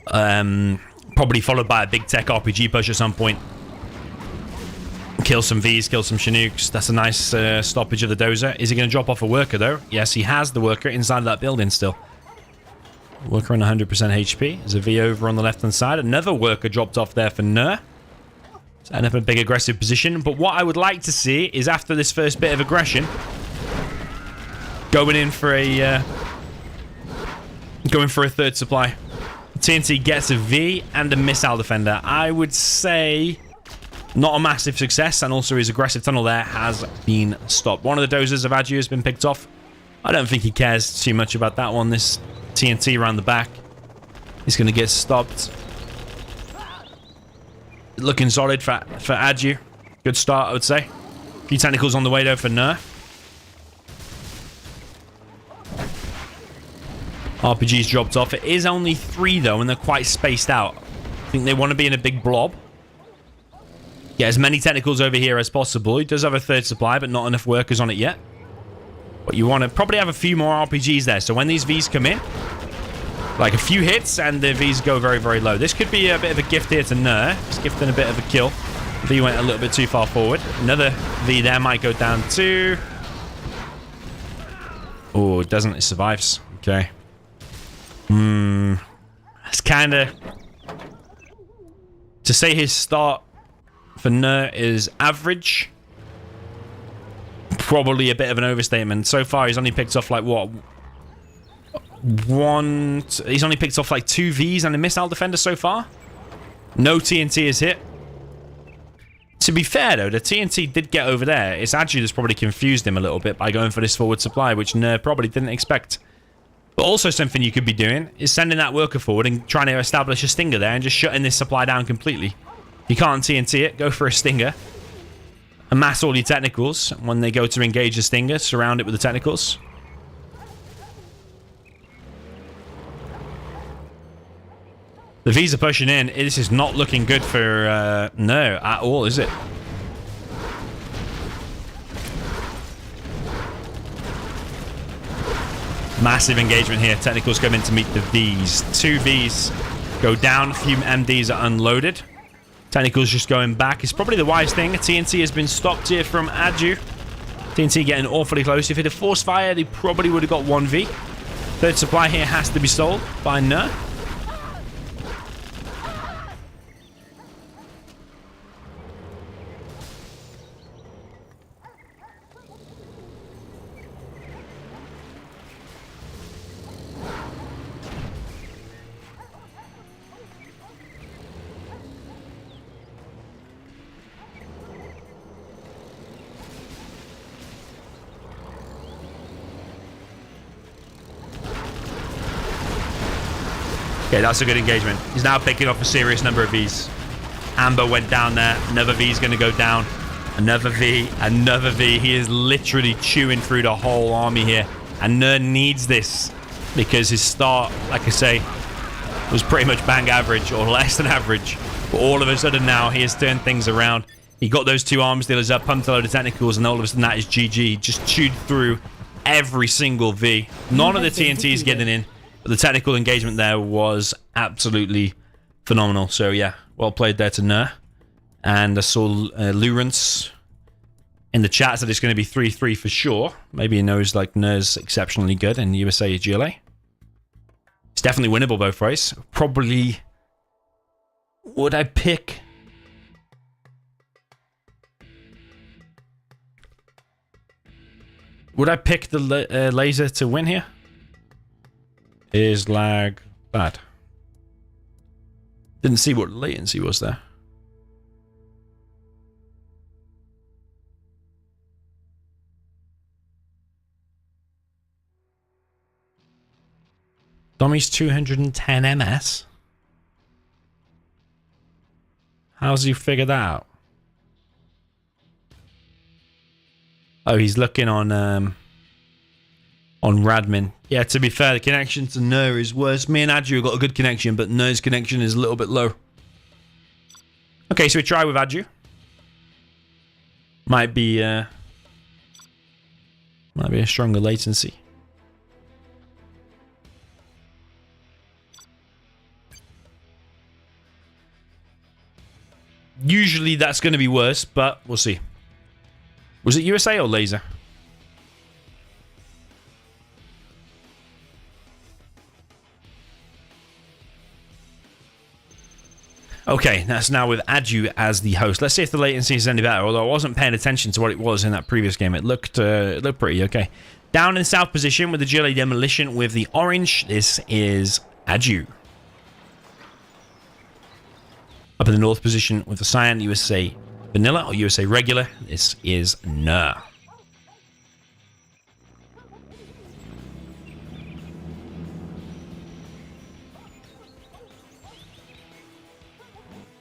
Probably followed by a big tech RPG push at some point. Kill some Vs, kill some Chinooks. That's a nice stoppage of the dozer. Is he going to drop off a worker, though? Yes, he has the worker inside of that building still. Worker on 100% HP. There's a V over on the left-hand side. Another worker dropped off there for NuR. Setting up a big aggressive position. But what I would like to see is after this first bit of aggression, going for a third supply. TNT gets a V and a missile defender. I would say not a massive success, and also his aggressive tunnel there has been stopped. One of the dozers of Adju has been picked off. I don't think he cares too much about that one. This TNT around the back is going to get stopped. Looking solid for Adju. Good start, I would say. A few technicals on the way, though, for NuR. RPG's dropped off. It is only 3, though, and they're quite spaced out. I think they want to be in a big blob. Get as many technicals over here as possible. He does have a third supply, but not enough workers on it yet. But you want to probably have a few more RPGs there. So when these Vs come in, like a few hits, and the Vs go very, very low. This could be a bit of a gift here to NuR. Just gifting a bit of a kill. V went a little bit too far forward. Another V there might go down too. Oh, it doesn't. It survives. Okay. It's kind of... To say his start for NuR is average, probably a bit of an overstatement. So far, he's only picked off like what? He's only picked off like 2 Vs and a missile defender so far. No TNT is hit. To be fair, though, the TNT did get over there. It's Adju that's probably confused him a little bit by going for this forward supply, which NuR probably didn't expect. But also something you could be doing is sending that worker forward and trying to establish a stinger there and just shutting this supply down completely. If you can't TNT it, go for a stinger. Amass all your technicals. When they go to engage the stinger, surround it with the technicals. The Vs are pushing in. This is not looking good for NuR at all, is it? Massive engagement here. Technicals come in to meet the Vs. 2 Vs go down. A few MDs are unloaded. Technicals just going back. It's probably the wise thing. TNT has been stopped here from Adju. TNT getting awfully close. If it had force fire, they probably would have got 1 V. Third supply here has to be sold by NuR. Okay, that's a good engagement. He's now picking off a serious number of Vs. Amber went down there. Another V is going to go down. Another V. Another V. He is literally chewing through the whole army here. And NuR needs this because his start, like I say, was pretty much bang average or less than average. But all of a sudden now, he has turned things around. He got those 2 arms dealers up, pumped a load of technicals, and all of a sudden that is GG. He just chewed through every single V. None of the TNTs getting in. But the technical engagement there was absolutely phenomenal. So yeah, well played there to NuR. And I saw Lurance in the chat said it's going to be 3-3 for sure. Maybe he knows like NuR's exceptionally good in USA GLA. It's definitely winnable both ways. Probably... Would I pick... Would I pick the laser to win here? Is lag bad? Didn't see what latency was there. Dommy's 210 MS. How's he figured that out? Oh, he's looking on Radmin. Yeah, to be fair, the connection to NuR is worse. Me and Adju got a good connection, but NuR's connection is a little bit low. Okay, so we try with Adju. Might be a stronger latency. Usually that's going to be worse, but we'll see. Was it USA or laser? Okay, that's now with Adju as the host. Let's see if the latency is any better, although I wasn't paying attention to what it was in that previous game. It looked pretty okay. Down in south position with the GLA Demolition with the orange, this is Adju. Up in the north position with the cyan, USA Vanilla or USA Regular, this is NuR.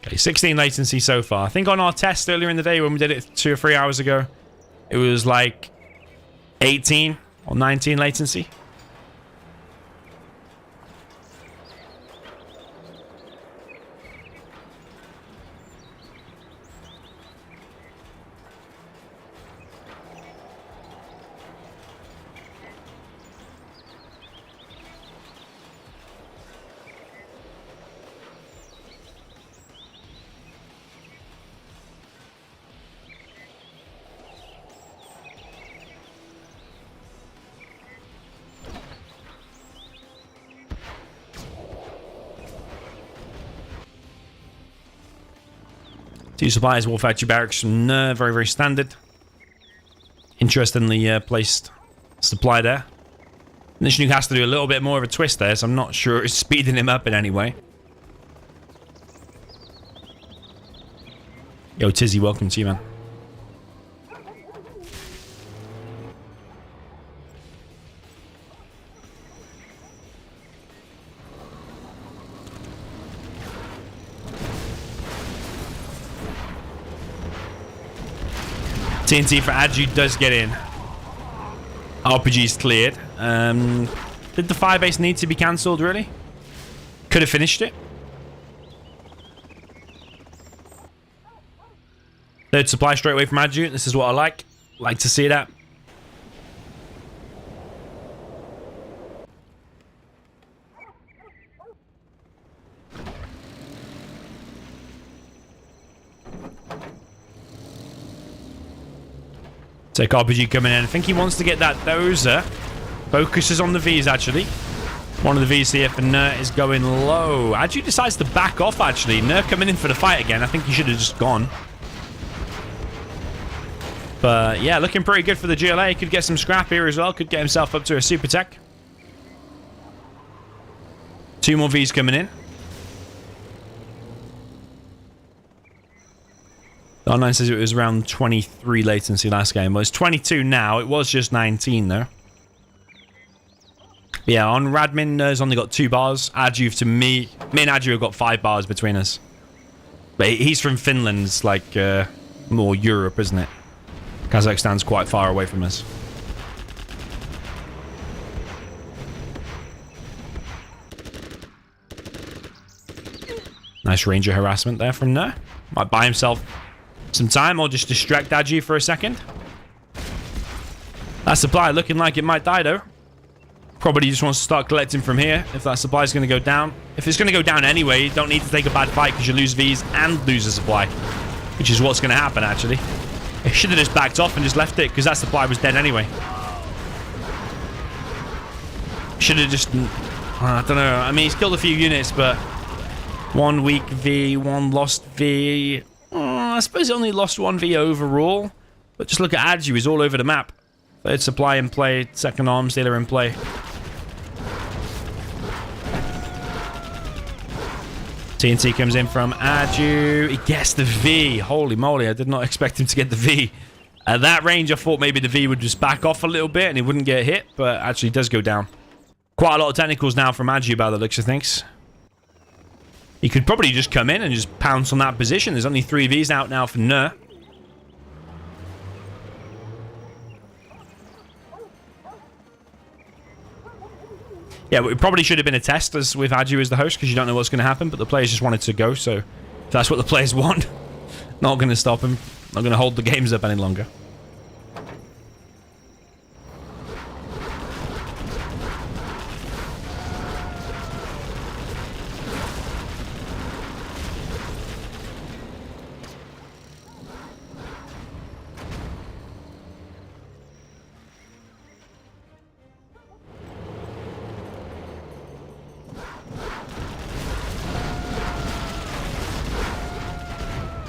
Okay, 16 latency so far. I think on our test earlier in the day when we did it 2 or 3 hours ago, it was like 18 or 19 latency. Two supplies, War Factory Barracks from NuR, very, very standard. Interestingly placed supply there. This nuke has to do a little bit more of a twist there, so I'm not sure it's speeding him up in any way. Yo, Tizzy, welcome to you, man. TNT for Adju does get in. RPG's cleared. Did the firebase need to be cancelled, really? Could have finished it. Third supply straight away from Adju. This is what I like. Like to see that. Take RPG coming in. I think he wants to get that dozer. Focuses on the Vs, actually. One of the Vs here for NuR is going low. Adju decides to back off, actually. NuR coming in for the fight again. I think he should have just gone. But, yeah, looking pretty good for the GLA. He could get some scrap here as well. Could get himself up to a super tech. 2 more Vs coming in. R9 says it was around 23 latency last game. Well, it's 22 now. It was just 19, though. Yeah, on Radmin, NuR's only got 2 bars. Adju to me and Adju have got 5 bars between us. But he's from Finland. It's like more Europe, isn't it? Kazakhstan's quite far away from us. Nice ranger harassment there from NuR. Might buy himself some time or just distract Adju for a second. That supply looking like it might die, though. Probably just wants to start collecting from here if that supply is going to go down. If it's going to go down anyway, you don't need to take a bad fight because you lose Vs and lose a supply. Which is what's going to happen, actually. He should have just backed off and just left it because that supply was dead anyway. Should have just... I don't know. I mean, he's killed a few units, but... 1 weak V, 1 lost V... I suppose he only lost 1 V overall. But just look at Adju, he's all over the map. Third supply in play, second arms dealer in play. TNT comes in from Adju. He gets the V. Holy moly, I did not expect him to get the V. At that range, I thought maybe the V would just back off a little bit and he wouldn't get hit, but actually does go down. Quite a lot of technicals now from Adju by the looks of things. He could probably just come in and just pounce on that position. There's only 3 Vs out now for NuR. Yeah, it probably should have been a test as with Adju as the host because you don't know what's going to happen, but the players just wanted to go, so if that's what the players want, not going to stop him. Not going to hold the games up any longer.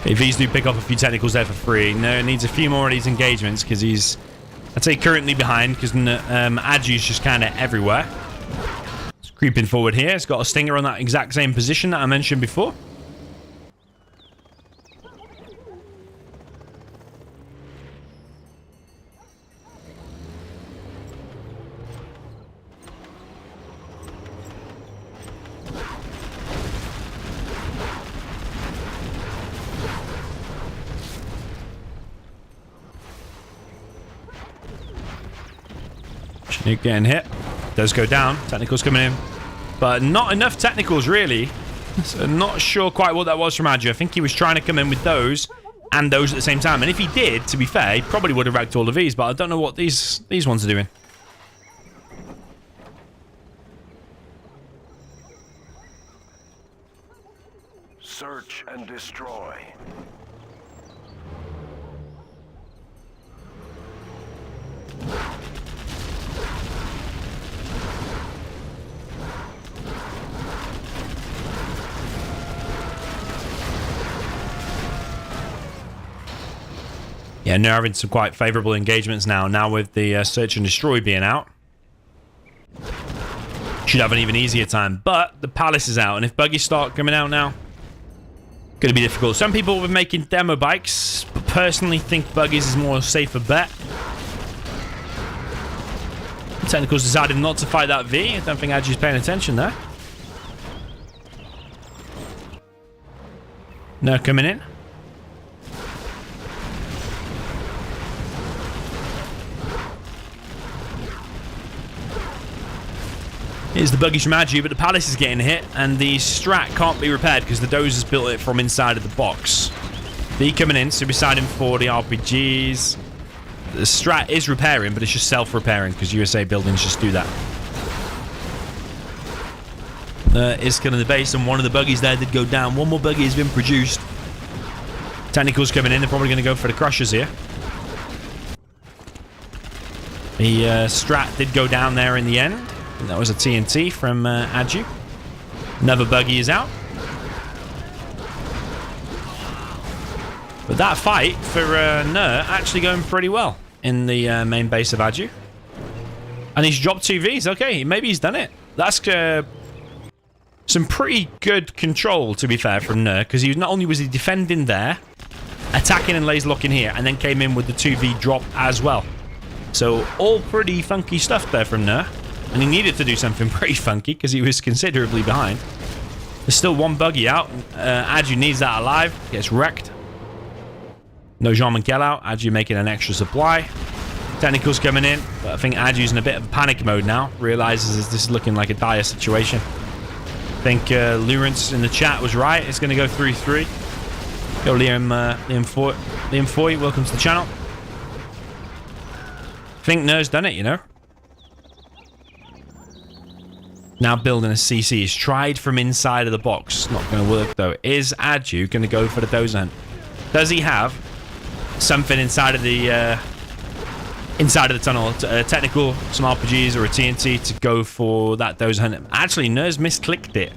If V's do pick up a few technicals there for free. No, needs a few more of these engagements because he's, I'd say, currently behind because Adju's just kind of everywhere. It's creeping forward here. It's got a stinger on that exact same position that I mentioned before. Nuke getting hit. Does go down. Technicals coming in. But not enough technicals, really. So not sure quite what that was from Adju. I think he was trying to come in with those and those at the same time. And if he did, to be fair, he probably would have wrecked all of these. But I don't know what these ones are doing. Search and destroy. Yeah, NuR having some quite favourable engagements now with the Search and Destroy being out. Should have an even easier time, but the Palace is out, and if buggies start coming out now, going to be difficult. Some people were making demo bikes, but personally think buggies is more a safer bet. Technicals decided not to fight that V. I don't think Adju's paying attention there. NuR coming in. Here's the buggies from Adju, but the Palace is getting hit, and the Strat can't be repaired because the Dozer's built it from inside of the box. V coming in, suiciding for the RPGs. The Strat is repairing, but it's just self-repairing because USA buildings just do that. Is killing the base, and one of the buggies there did go down. One more buggy has been produced. Technicals coming in. They're probably going to go for the Crushers here. The Strat did go down there in the end. And that was a TNT from Adju. Another buggy is out. But that fight for NuR actually going pretty well in the main base of Adju. And he's dropped 2 Vs. Okay, maybe he's done it. That's some pretty good control, to be fair, from NuR. Because he not only was he defending there, attacking and laser locking here, and then came in with the 2V drop as well. So all pretty funky stuff there from NuR. And he needed to do something pretty funky because he was considerably behind. There's still one buggy out. Adju needs that alive. Gets wrecked. No Jean Michel out. Adju making an extra supply. Technicals coming in. But I think Adju's in a bit of panic mode now. Realizes this is looking like a dire situation. I think Lawrence in the chat was right. It's going to go 3-3. Yo, Liam Foy, welcome to the channel. I think NuR's done it, you know. Now building a CC. He's tried from inside of the box. Not going to work, though. Is Adju going to go for the Dozer hunt? Does he have something inside of the tunnel? Technical, some RPGs or a TNT to go for that Dozer hunt? Actually, NuR's misclicked it.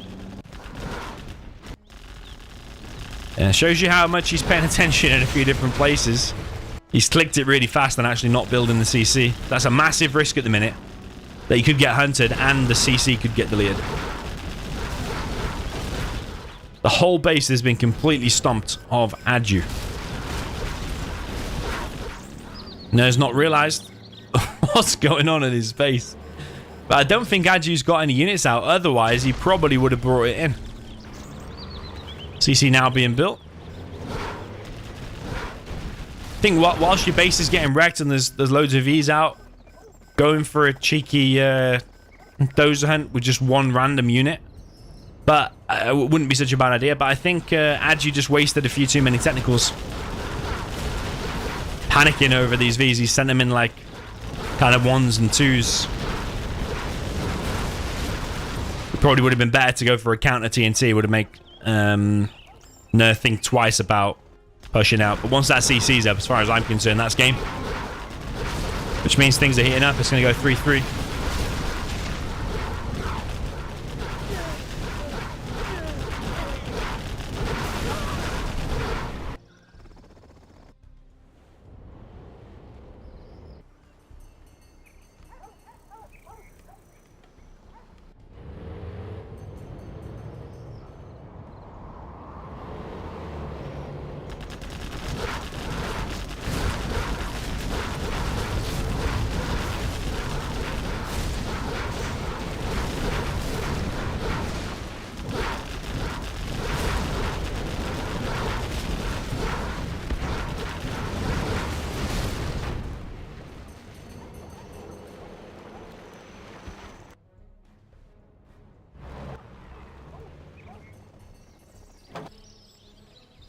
Shows you how much he's paying attention in a few different places. He's clicked it really fast and actually not building the CC. That's a massive risk at the minute. That he could get hunted and the CC could get deleted. The whole base has been completely stomped of Adju. NuR's not realized what's going on in his base. But I don't think Adju's got any units out. Otherwise, he probably would have brought it in. CC now being built. I think whilst your base is getting wrecked and there's loads of Vs out, going for a cheeky Dozer hunt with just one random unit. But it wouldn't be such a bad idea. But I think Adju just wasted a few too many technicals. panicking over these Vs. He sent them in like kind of 1s and 2s. It probably would have been better to go for a counter TNT. It would have made NuR think twice about pushing out. But once that CC's up, as far as I'm concerned, that's game. Which means things are heating up. It's going to go 3-3.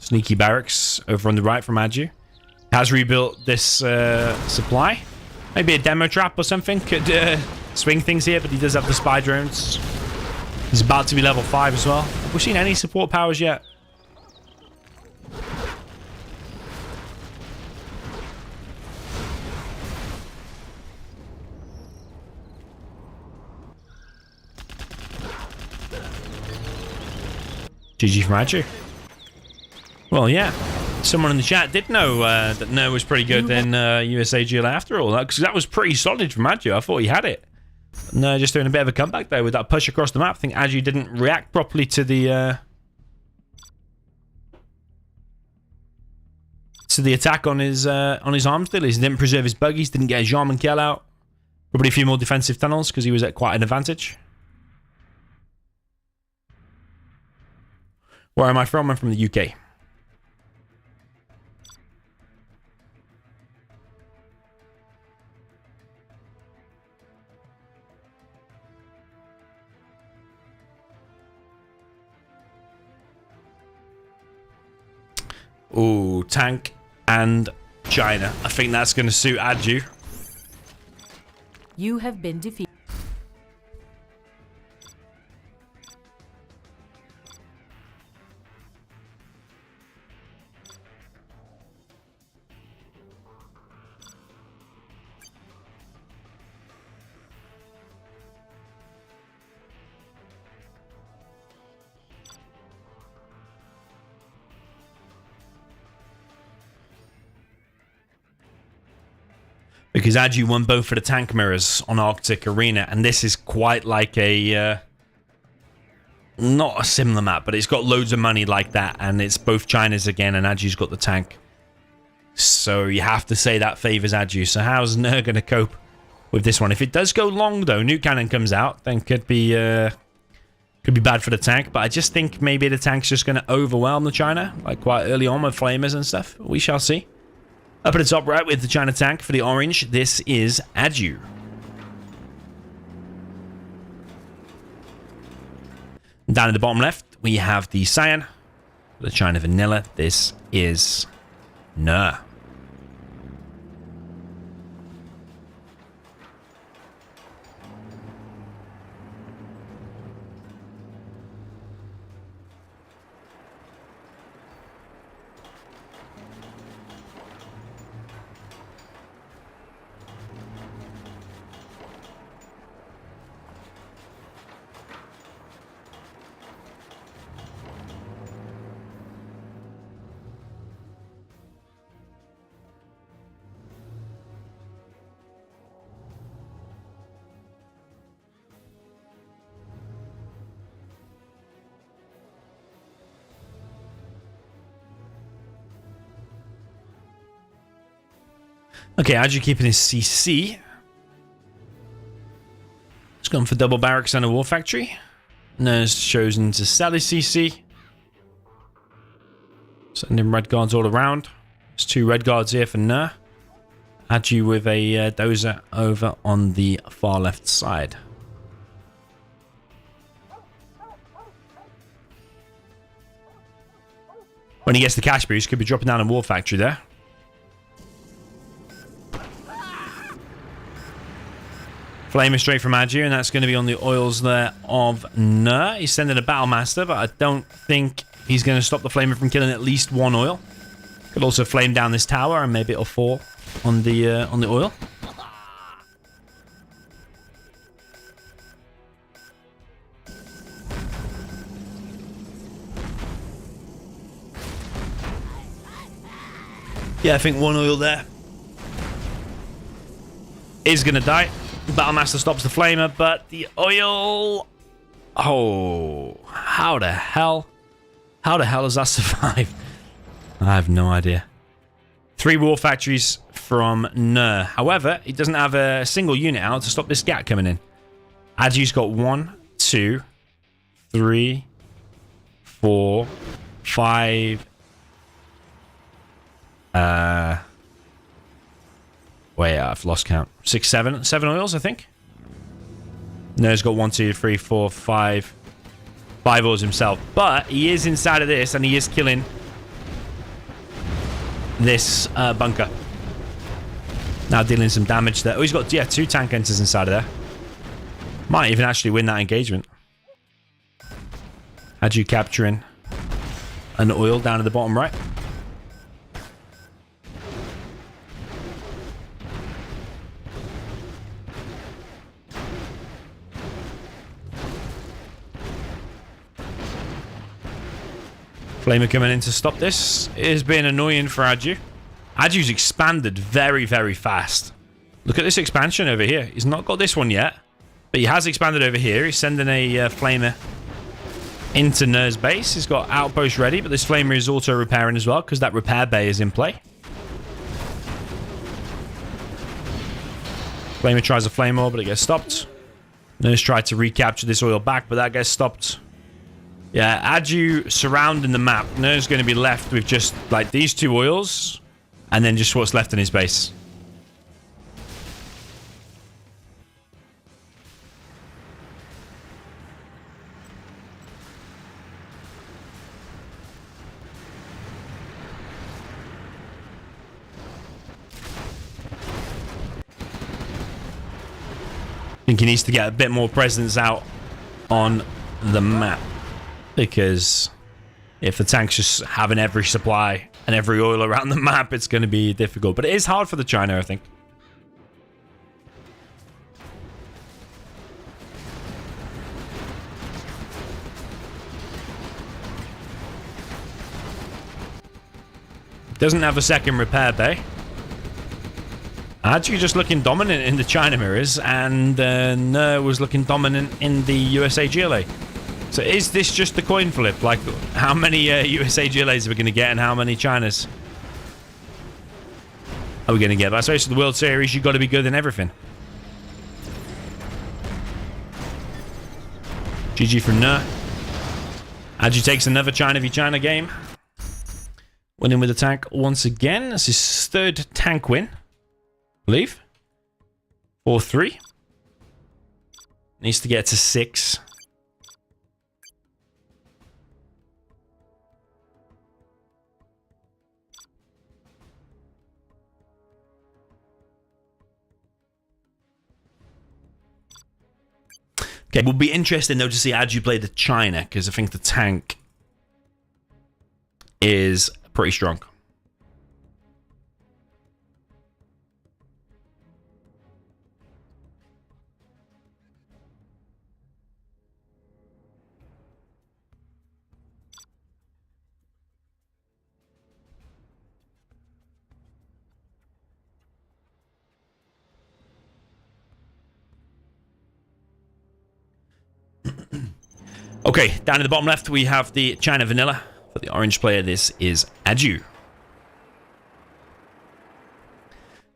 Sneaky barracks over on the right from Adju. Has rebuilt this supply. Maybe a demo trap or something could swing things here, but he does have the spy drones. He's about to be level 5 as well. Have we seen any support powers yet? GG from Adju. Well, yeah. Someone in the chat did know that NuR was pretty good in USA GLA after all. Because that was pretty solid from Adju. I thought he had it. NuR just doing a bit of a comeback there with that push across the map. I think Adju didn't react properly to the attack on his arms dealers. He didn't preserve his buggies, didn't get his Jarman kill out. Probably a few more defensive tunnels because he was at quite an advantage. Where am I from? I'm from the UK. Ooh, tank and China. I think that's going to suit Adju. You have been defeated. Because Adju won both for the tank mirrors on Arctic Arena, and this is quite like a not a similar map, but it's got loads of money like that, and it's both China's again, and Adju's got the tank. So you have to say that favors Adju. So how's NuR going to cope with this one? If it does go long though, nuke cannon comes out, then could be bad for the tank. But I just think maybe the tank's just going to overwhelm the China, like quite early on with flamers and stuff. We shall see. Up at the top right with the China tank for the orange, this is Adju. Down in the bottom left, we have the cyan. For the China vanilla, this is NuR. Okay, Adju keeping his CC. He's gone for double barracks and a war factory. NuR's chosen to sell his CC. Sending red guards all around. There's 2 red guards here for NuR. Adju with a dozer over on the far left side. When he gets the cash boost, could be dropping down a war factory there. Flamer straight from Adju, and that's going to be on the oils there of NuR. He's sending a Battle Master, but I don't think he's going to stop the Flamer from killing at least one oil. Could also flame down this tower, and maybe it'll fall on the oil. Yeah, I think one oil there is going to die. Battlemaster stops the flamer, but the oil... Oh, how the hell? How the hell does that survive? I have no idea. 3 war factories from NuR. However, he doesn't have a single unit out to stop this gap coming in. Adju's got 1, 2, 3, 4, 5... Wait, I've lost count. 6, 7 oils, I think. NuR's got 1, 2, 3, 4, 5 oils himself, but he is inside of this, and he is killing this bunker. Now dealing some damage there. Oh, he's got 2 tank enters inside of there. Might even actually win that engagement. Adju capturing an oil down at the bottom right. Flamer coming in to stop this. It has been annoying for Adju. Adju's expanded very, very fast. Look at this expansion over here. He's not got this one yet, but he has expanded over here. He's sending a Flamer into NuR's base. He's got outpost ready, but this Flamer is auto repairing as well because that repair bay is in play. Flamer tries a flame ore, but it gets stopped. NuR's tried to recapture this oil back, but that gets stopped. Yeah, Adju surrounding the map. NuR's going to be left with just like these 2 oils and then just what's left in his base. I think he needs to get a bit more presence out on the map. Because if the tank's just having every supply and every oil around the map, it's going to be difficult. But it is hard for the China, I think. Doesn't have a second repair bay. Adju just looking dominant in the China mirrors, and NuR was looking dominant in the USA GLA. So is this just the coin flip? Like, how many USA GLAs are we going to get and how many Chinas are we going to get? But I suppose for the World Series, you've got to be good in everything. GG from NuR. Adju takes another China v China game. Winning with the tank once again. That's his 3rd tank win, I believe. 4-3. Needs to get to 6. Okay, it will be interesting though to see Adju play the China, because I think the tank is pretty strong. Okay, down in the bottom left, we have the China Vanilla. For the orange player, this is Adju.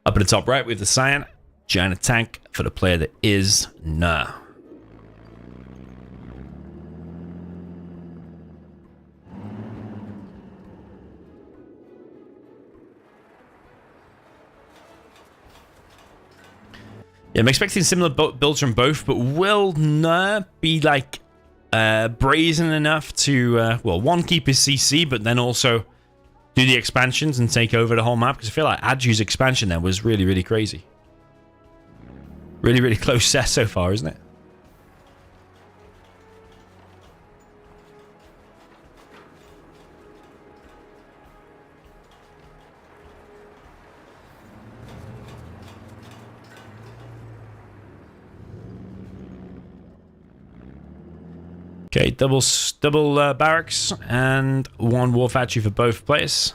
Up at the top right, we have the Cyan China tank for the player that is NuR. Yeah, I'm expecting similar builds from both, but will NuR be like brazen enough to, well, one, keep his CC, but then also do the expansions and take over the whole map? Because I feel like Adju's expansion there was really, really crazy. Really, really close set so far, isn't it? Okay, double barracks and one war factory for both players.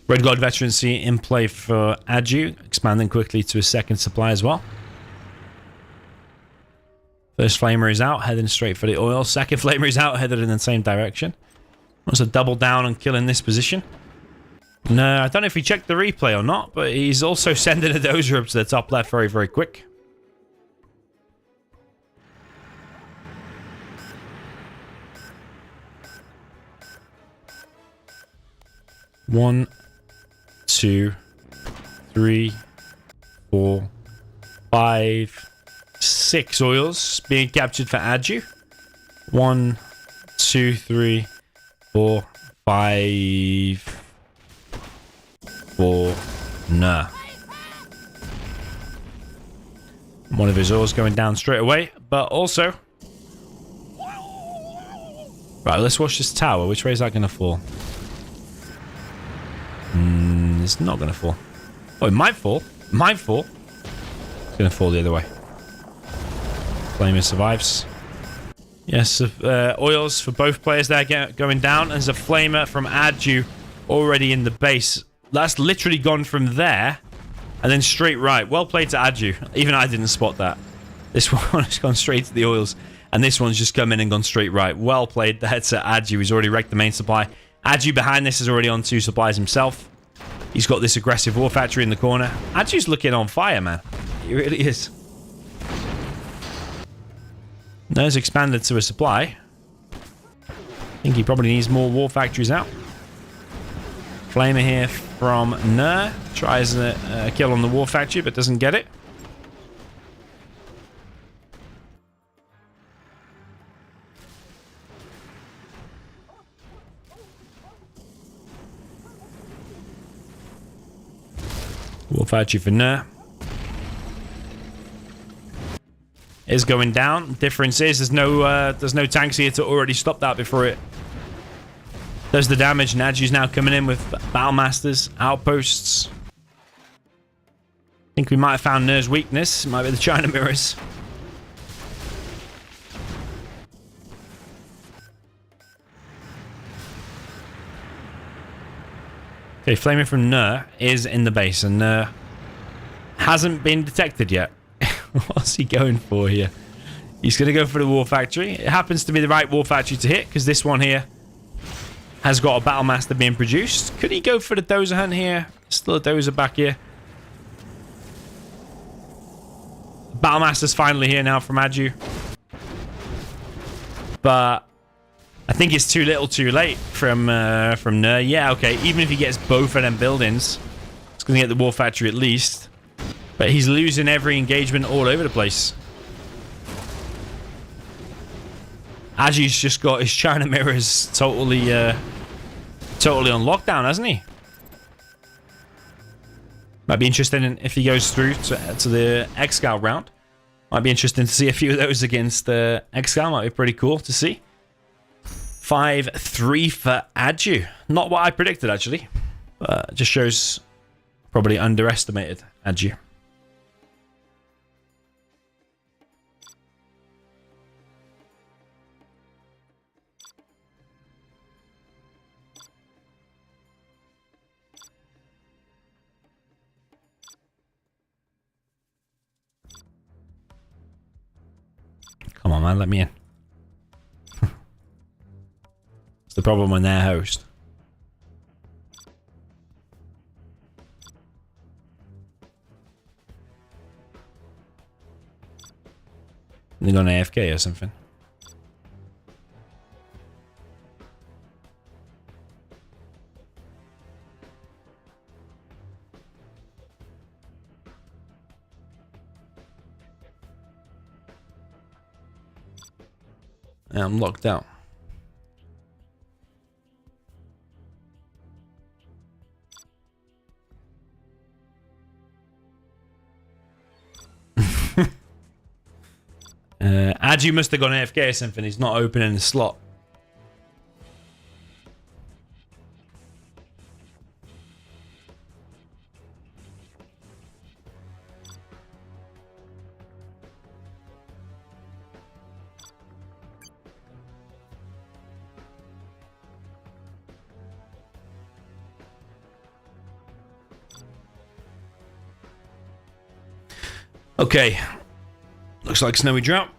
Red Guard veterancy in play for Adju, expanding quickly to a second supply as well. First flamer is out, heading straight for the oil. Second flamer is out, headed in the same direction. Wants to double down on killing this position. No, I don't know if he checked the replay or not, but he's also sending a dozer up to the top left very, very quick. One, 2, 3, 4, 5, 6 oils being captured for Adju. 1, 2, 3, 4, 5, 4, NuR. One of his oils going down straight away, but also... Right, let's watch this tower. Which way is that going to fall? It's not going to fall. Oh, it might fall. It might fall. It's going to fall the other way. Flamer survives. Yes, oils for both players there going down. There's a flamer from Adju already in the base. That's literally gone from there and then straight right. Well played to Adju. Even I didn't spot that. This one has gone straight to the oils, and this one's just come in and gone straight right. Well played there to Adju. He's already wrecked the main supply. Adju behind this is already on 2 supplies himself. He's got this aggressive war factory in the corner. Adju's looking on fire, man. He really is. NuR's expanded to a supply. I think he probably needs more war factories out. Flamer here from NuR. Tries a kill on the war factory, but doesn't get it. War factory for NuR. Is going down. Difference is there's no tanks here to already stop that before it does the damage. Adju's now coming in with Battlemasters, outposts. I think we might have found NuR's weakness. It might be the China mirrors. Okay, flamer from NuR is in the base, and NuR hasn't been detected yet. What's he going for here? He's going to go for the war factory. It happens to be the right war factory to hit, because this one here has got a Battlemaster being produced. Could he go for the dozer hunt here? Still a dozer back here. Battlemaster's finally here now from Adju. But I think it's too little too late from NuR. Yeah, okay. Even if he gets both of them buildings, it's going to get the war factory at least. But he's losing every engagement all over the place. Adju's just got his China mirrors totally on lockdown, hasn't he? Might be interesting if he goes through to the Excal round. Might be interesting to see a few of those against Excal. Might be pretty cool to see. 5-3 for Adju. Not what I predicted, actually. Just shows probably underestimated Adju. Come on, man, let me in. It's the problem when they're host. They're going AFK or something. Yeah, I'm locked out. Adju must have gone AFK or something. He's not opening the slot. Okay. Looks like snowy drought.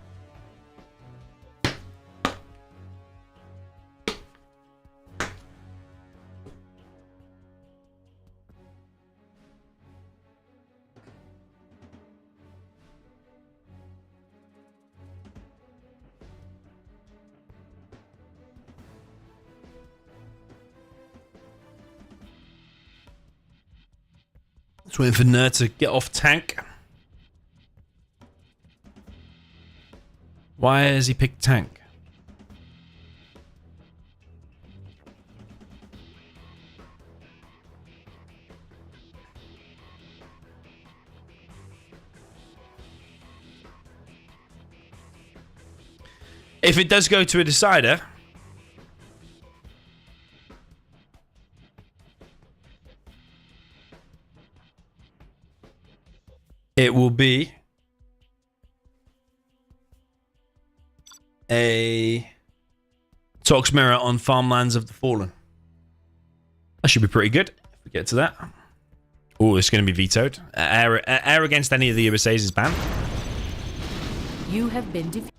Just waiting for NuR to get off tank. Why has he picked tank? If it does go to a decider, it will be a Tox Mirror on Farmlands of the Fallen. That should be pretty good if we get to that. Oh, it's going to be vetoed. Air against any of the USAs is banned. You have been defeated.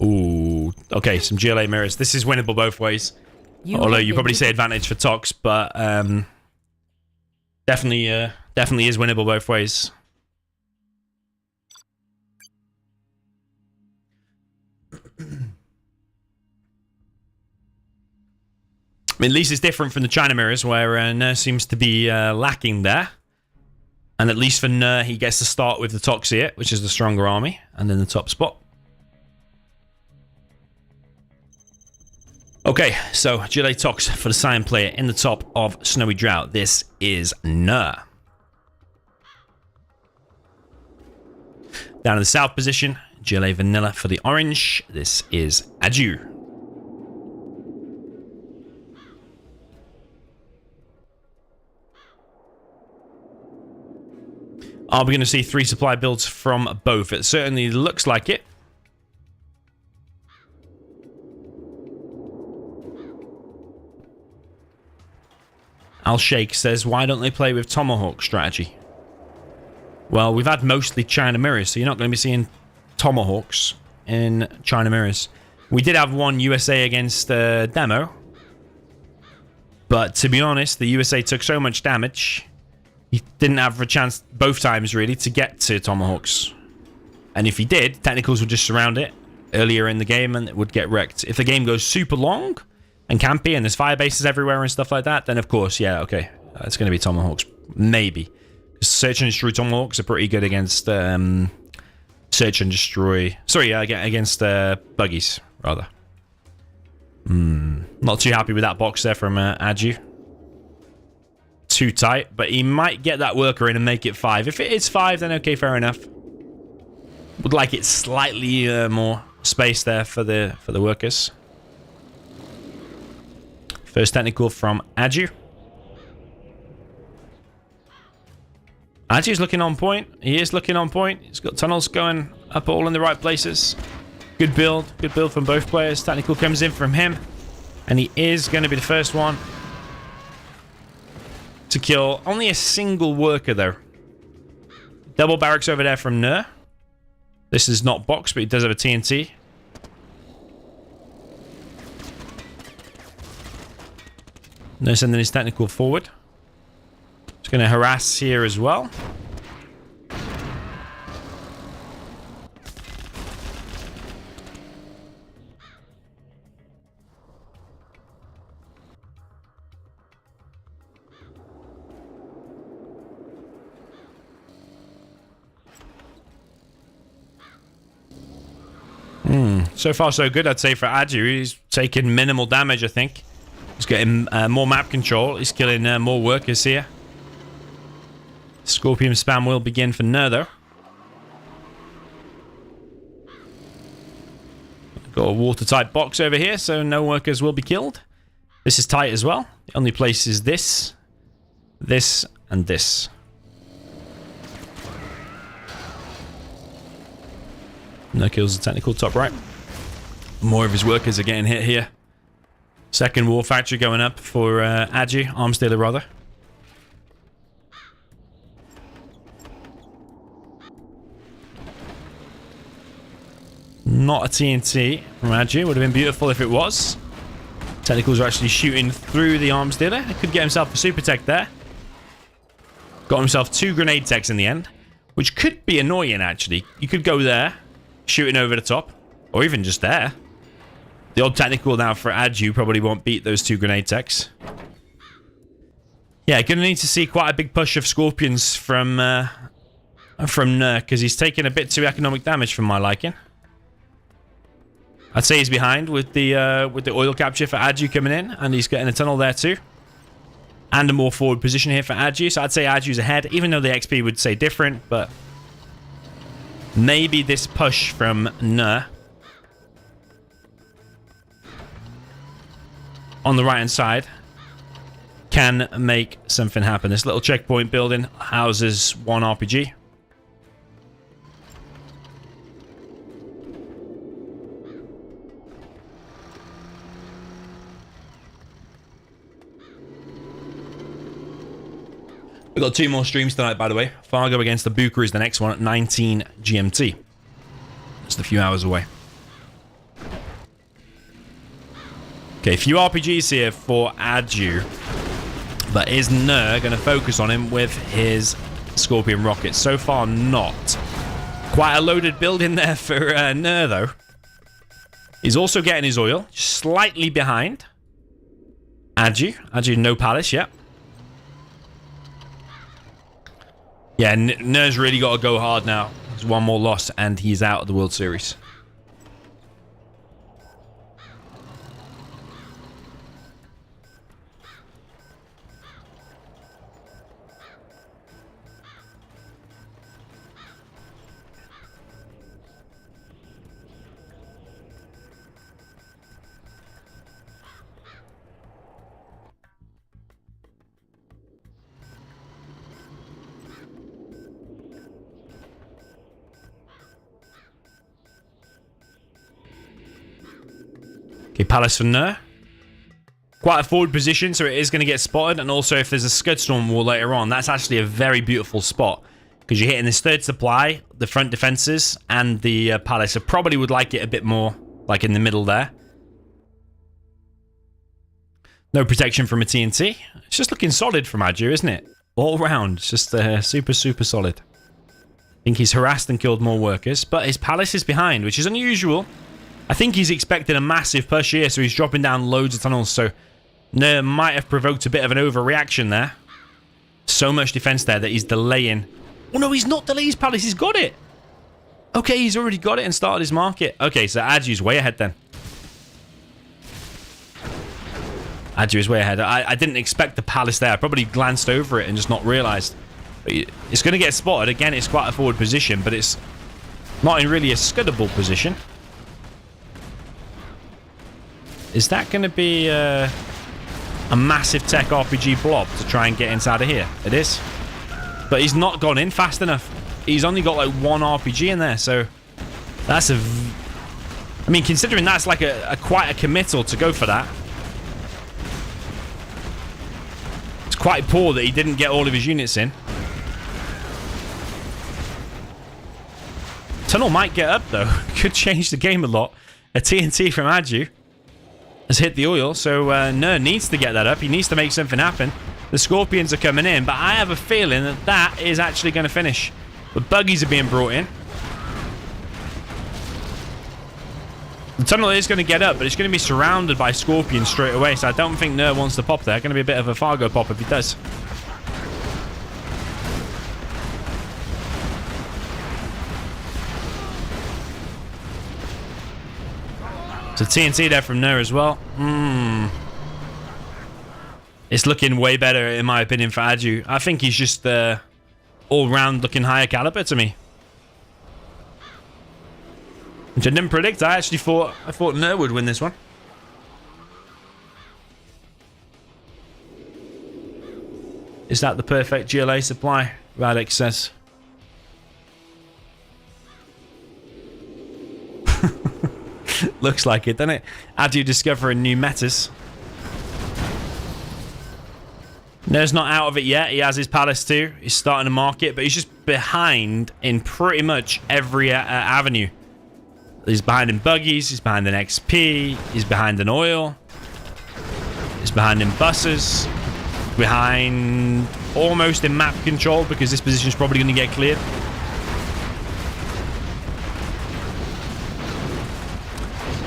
Ooh, okay, some GLA mirrors. This is winnable both ways. Although you probably say advantage for Tox, but definitely is winnable both ways. I mean, at least it's different from the China mirrors, where NuR seems to be lacking there. And at least for NuR, he gets to start with the Tox here, which is the stronger army, and in the top spot. Okay, so GLA Tox for the Cyan player in the top of Snowy Drought. This is NuR. Down in the south position, GLA Vanilla for the orange. This is Adju. Are we going to see 3 supply builds from both? It certainly looks like it. Al Sheikh says, why don't they play with Tomahawk strategy? Well, we've had mostly China mirrors, so you're not going to be seeing Tomahawks in China mirrors. We did have one USA against demo. But to be honest, the USA took so much damage, he didn't have a chance both times, really, to get to Tomahawks. And if he did, technicals would just surround it earlier in the game and it would get wrecked. If the game goes super long and campy and there's fire bases everywhere and stuff like that, then of course, yeah, okay, it's going to be Tomahawks, maybe. Search and destroy Tomahawks are pretty good against search and destroy. Sorry, against buggies rather. Not too happy with that box there from Adju. Too tight, but he might get that worker in and make it 5. If it is 5, then okay, fair enough. Would like it slightly more space there for the workers. First technical from Adju. Adju's looking on point. He is looking on point. He's got tunnels going up all in the right places. Good build from both players. Technical comes in from him. And he is going to be the first one to kill only a single worker, though. Double barracks over there from NuR. This is not box, but he does have a TNT. No sending his technical forward. Just going to harass here as well. So far, so good, I'd say, for Adju. He's taking minimal damage, I think. He's getting more map control. He's killing more workers here. Scorpion spam will begin for NuR, though. Got a watertight box over here, so no workers will be killed. This is tight as well. The only place is this, this, and this. No kills the technical top right. More of his workers are getting hit here. Second war factory going up for Adju, arms dealer rather. Not a TNT from Adju. Would have been beautiful if it was. Technicals are actually shooting through the arms dealer. He could get himself a super tech there. Got himself 2 grenade techs in the end, which could be annoying actually. You could go there, shooting over the top, or even just there. The odd technical now for Adju probably won't beat those 2 grenade techs. Yeah, gonna need to see quite a big push of Scorpions from NuR, because he's taking a bit too economic damage for my liking. I'd say he's behind with the oil capture for Adju coming in, and he's getting a tunnel there too. And a more forward position here for Adju, so I'd say Adju's ahead, even though the XP would say different, but maybe this push from NuR on the right hand side can make something happen. This little checkpoint building houses 1 RPG. We've got 2 more streams tonight, by the way. Fargo against the Buka is the next one at 19 GMT. Just a few hours away. Okay, a few RPGs here for Adju. But is NuR going to focus on him with his Scorpion rockets? So far, not. Quite a loaded build in there for NuR, though. He's also getting his oil. Slightly behind Adju. Adju, no palace yet. Yeah, NuR's really got to go hard now. There's 1 more loss and he's out of the World Series. Okay, palace for NuR. Quite a forward position, so it is going to get spotted. And also, if there's a Scudstorm wall later on, that's actually a very beautiful spot. Because you're hitting this 3rd supply, the front defenses, and the palace. I probably would like it a bit more, like in the middle there. No protection from a TNT. It's just looking solid from Adju, isn't it? All round. It's just super, super solid. I think he's harassed and killed more workers. But his palace is behind, which is unusual. I think he's expecting a massive push here, so he's dropping down loads of tunnels, so NuR might have provoked a bit of an overreaction there. So much defense there that he's delaying. Oh no, he's not delaying his palace, he's got it! Okay, he's already got it and started his market. Okay, so Adju's way ahead then. Adju is way ahead. I didn't expect the palace there. I probably glanced over it and just not realised. It's going to get spotted. Again, it's quite a forward position, but it's not in really a scuddable position. Is that going to be a massive tech RPG blob to try and get inside of here? It is. But he's not gone in fast enough. He's only got like 1 RPG in there, so that's a... I mean, considering that's like quite a committal to go for that. It's quite poor that he didn't get all of his units in. Tunnel might get up, though. Could change the game a lot. A TNT from Adju. has hit the oil, so NuR needs to get that up. He needs to make something happen. The Scorpions are coming in, but I have a feeling that that is actually going to finish. But buggies are being brought in. The tunnel is going to get up, but it's going to be surrounded by Scorpions straight away, so I don't think NuR wants to pop there. Going to be a bit of a Fargo pop if he does. So TNT there from NuR as well. It's looking way better, in my opinion, for Adju. I think he's just all-round looking higher caliber to me. Which I didn't predict. I thought NuR would win this one. Is that the perfect GLA supply? Radix says. Looks like it, doesn't it? Adju discovering new metas. NuR's not out of it yet. He has his palace too. He's starting to market, but he's just behind in pretty much every avenue. He's behind in buggies. He's behind in XP. He's behind in oil. He's behind in buses. Behind almost in map control because this position is probably going to get cleared.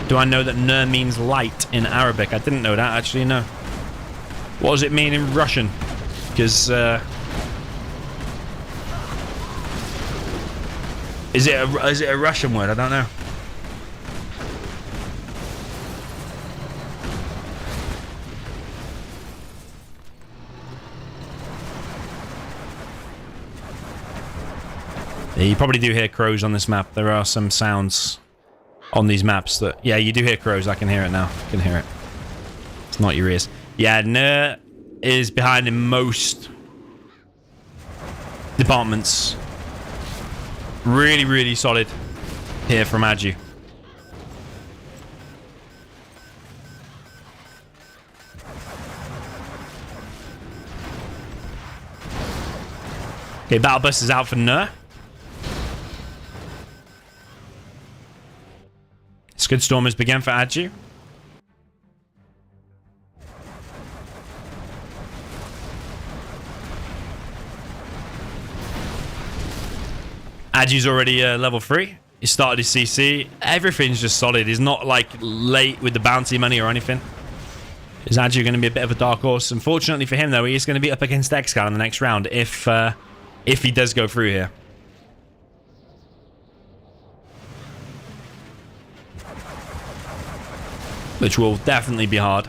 Do I know that NuR means light in Arabic? I didn't know that, actually, no. What does it mean in Russian? Because, is it a Russian word? I don't know. Yeah, you probably do hear crows on this map. There are some sounds on these maps that... Yeah, you do hear crows. I can hear it now. I can hear it. It's not your ears. Yeah, NuR is behind in most departments. Really, really solid here from Adju. Okay, Battle Bus is out for NuR. Scud Storm has begun for Adju. Adju's already level 3. He started his CC. Everything's just solid. He's not like late with the bounty money or anything. Is Adju going to be a bit of a dark horse? Unfortunately for him, though, he is going to be up against Excal in the next round if he does go through here. Which will definitely be hard.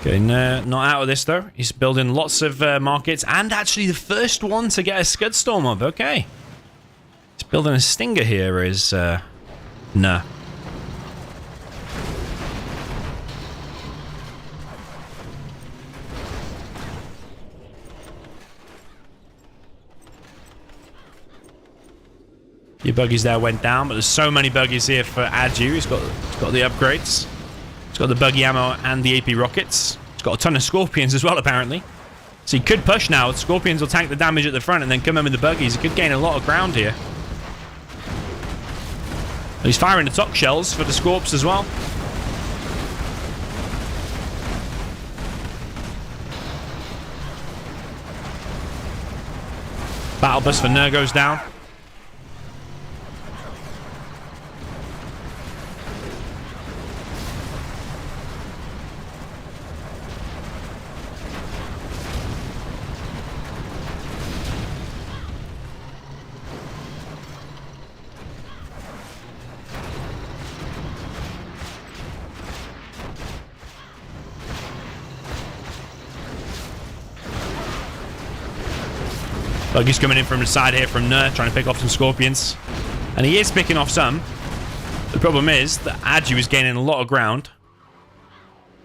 Okay, not out of this though. He's building lots of markets and actually the first one to get a Scud Storm up. Okay. He's building a Stinger here is NuR. Your buggies there went down, but there's so many buggies here for Adju. He's got the upgrades. He's got the buggy ammo and the AP rockets. He's got a ton of Scorpions as well, apparently. So he could push now. The Scorpions will tank the damage at the front and then come in with the buggies. He could gain a lot of ground here. And he's firing the top shells for the Scorps as well. Battle bus for NuR goes down. Buggy's coming in from the side here from NuR, trying to pick off some Scorpions. And he is picking off some. The problem is that Adju is gaining a lot of ground.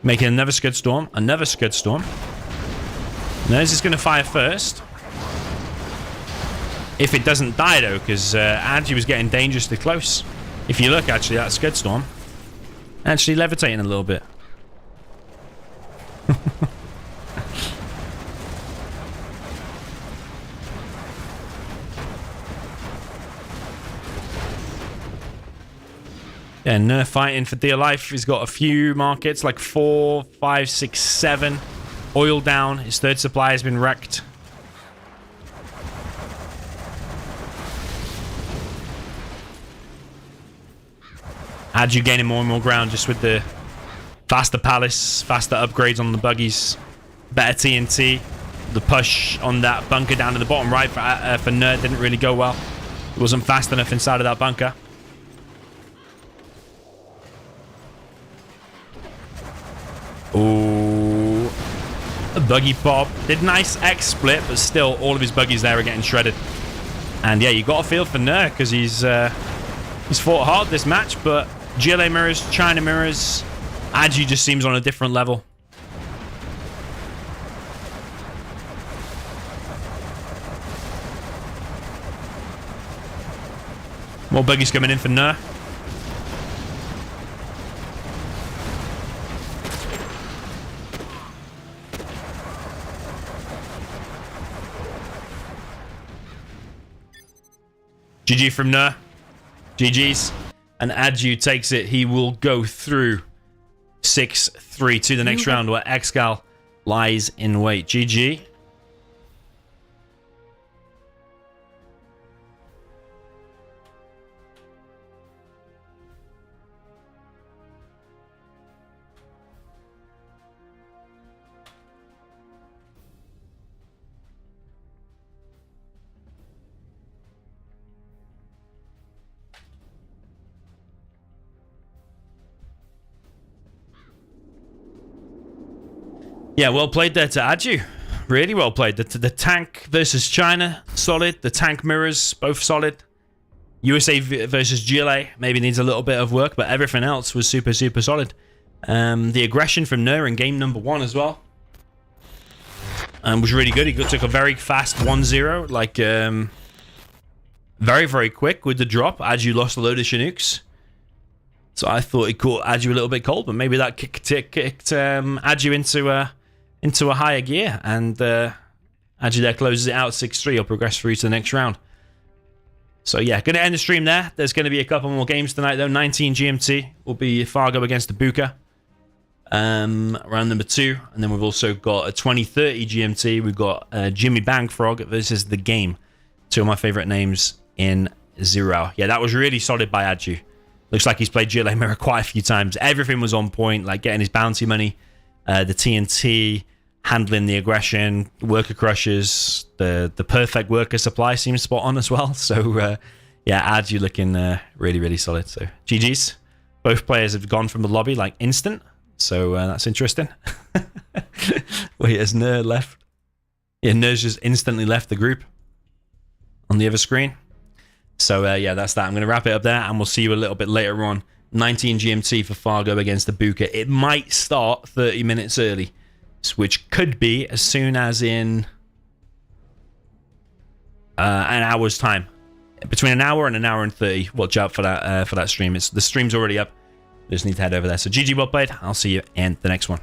Making another Scud Storm. Another Scud Storm. NuR's is going to fire first. If it doesn't die, though, because Adju is getting dangerously close. If you look, actually, that Scud Storm. Actually levitating a little bit. Yeah, NuR fighting for dear life. He's got a few markets, like 4, 5, 6, 7. Oil down. His third supply has been wrecked. Adju gaining more and more ground just with the faster palace, faster upgrades on the buggies, better TNT. The push on that bunker down to the bottom right for NuR didn't really go well. It wasn't fast enough inside of that bunker. Ooh. A buggy pop. Did nice X split, but still all of his buggies there are getting shredded. And yeah, you got a feel for NuR because he's fought hard this match, but GLA mirrors, China mirrors, Adju just seems on a different level. More buggies coming in for NuR. GG from NuR. GG's. And Adju takes it. He will go through 6-3 to the next round where Excal lies in wait. GG. Yeah, well played there to Adju. Really well played. The tank versus China, solid. The tank mirrors, both solid. USA versus GLA maybe needs a little bit of work, but everything else was super, super solid. The aggression from NuR in game number 1 as well was really good. He took a very fast 1-0, like very, very quick with the drop. Adju lost a load of Chinooks. So I thought he caught Adju a little bit cold, but maybe that kicked Adju into a higher gear, and Adju there closes it out 6-3. He'll progress through to the next round. So yeah, going to end the stream there. There's going to be a couple more games tonight though. 19 GMT will be Fargo against the Buka, round number 2, and then we've also got a 2030 GMT. We've got Jimmy Bangfrog versus The Game, 2 of my favorite names in Zero Hour. Yeah, that was really solid by Adju. Looks like he's played GLA Mirror quite a few times. Everything was on point, like getting his bounty money, the TNT, handling the aggression, worker crushes, the perfect worker supply seems spot on as well. So yeah, Adju looking really, really solid. So GG's. Both players have gone from the lobby like instant. So that's interesting. Wait, has NuR left? Yeah, NuR's just instantly left the group on the other screen. So yeah, that's that. I'm going to wrap it up there, and we'll see you a little bit later on. 19 GMT for Fargo against the Buka. It might start 30 minutes early, which could be as soon as in an hour's time. Between an hour and 30. Watch out for that stream. The stream's already up. Just need to head over there. So GG, well played. I'll see you in the next one.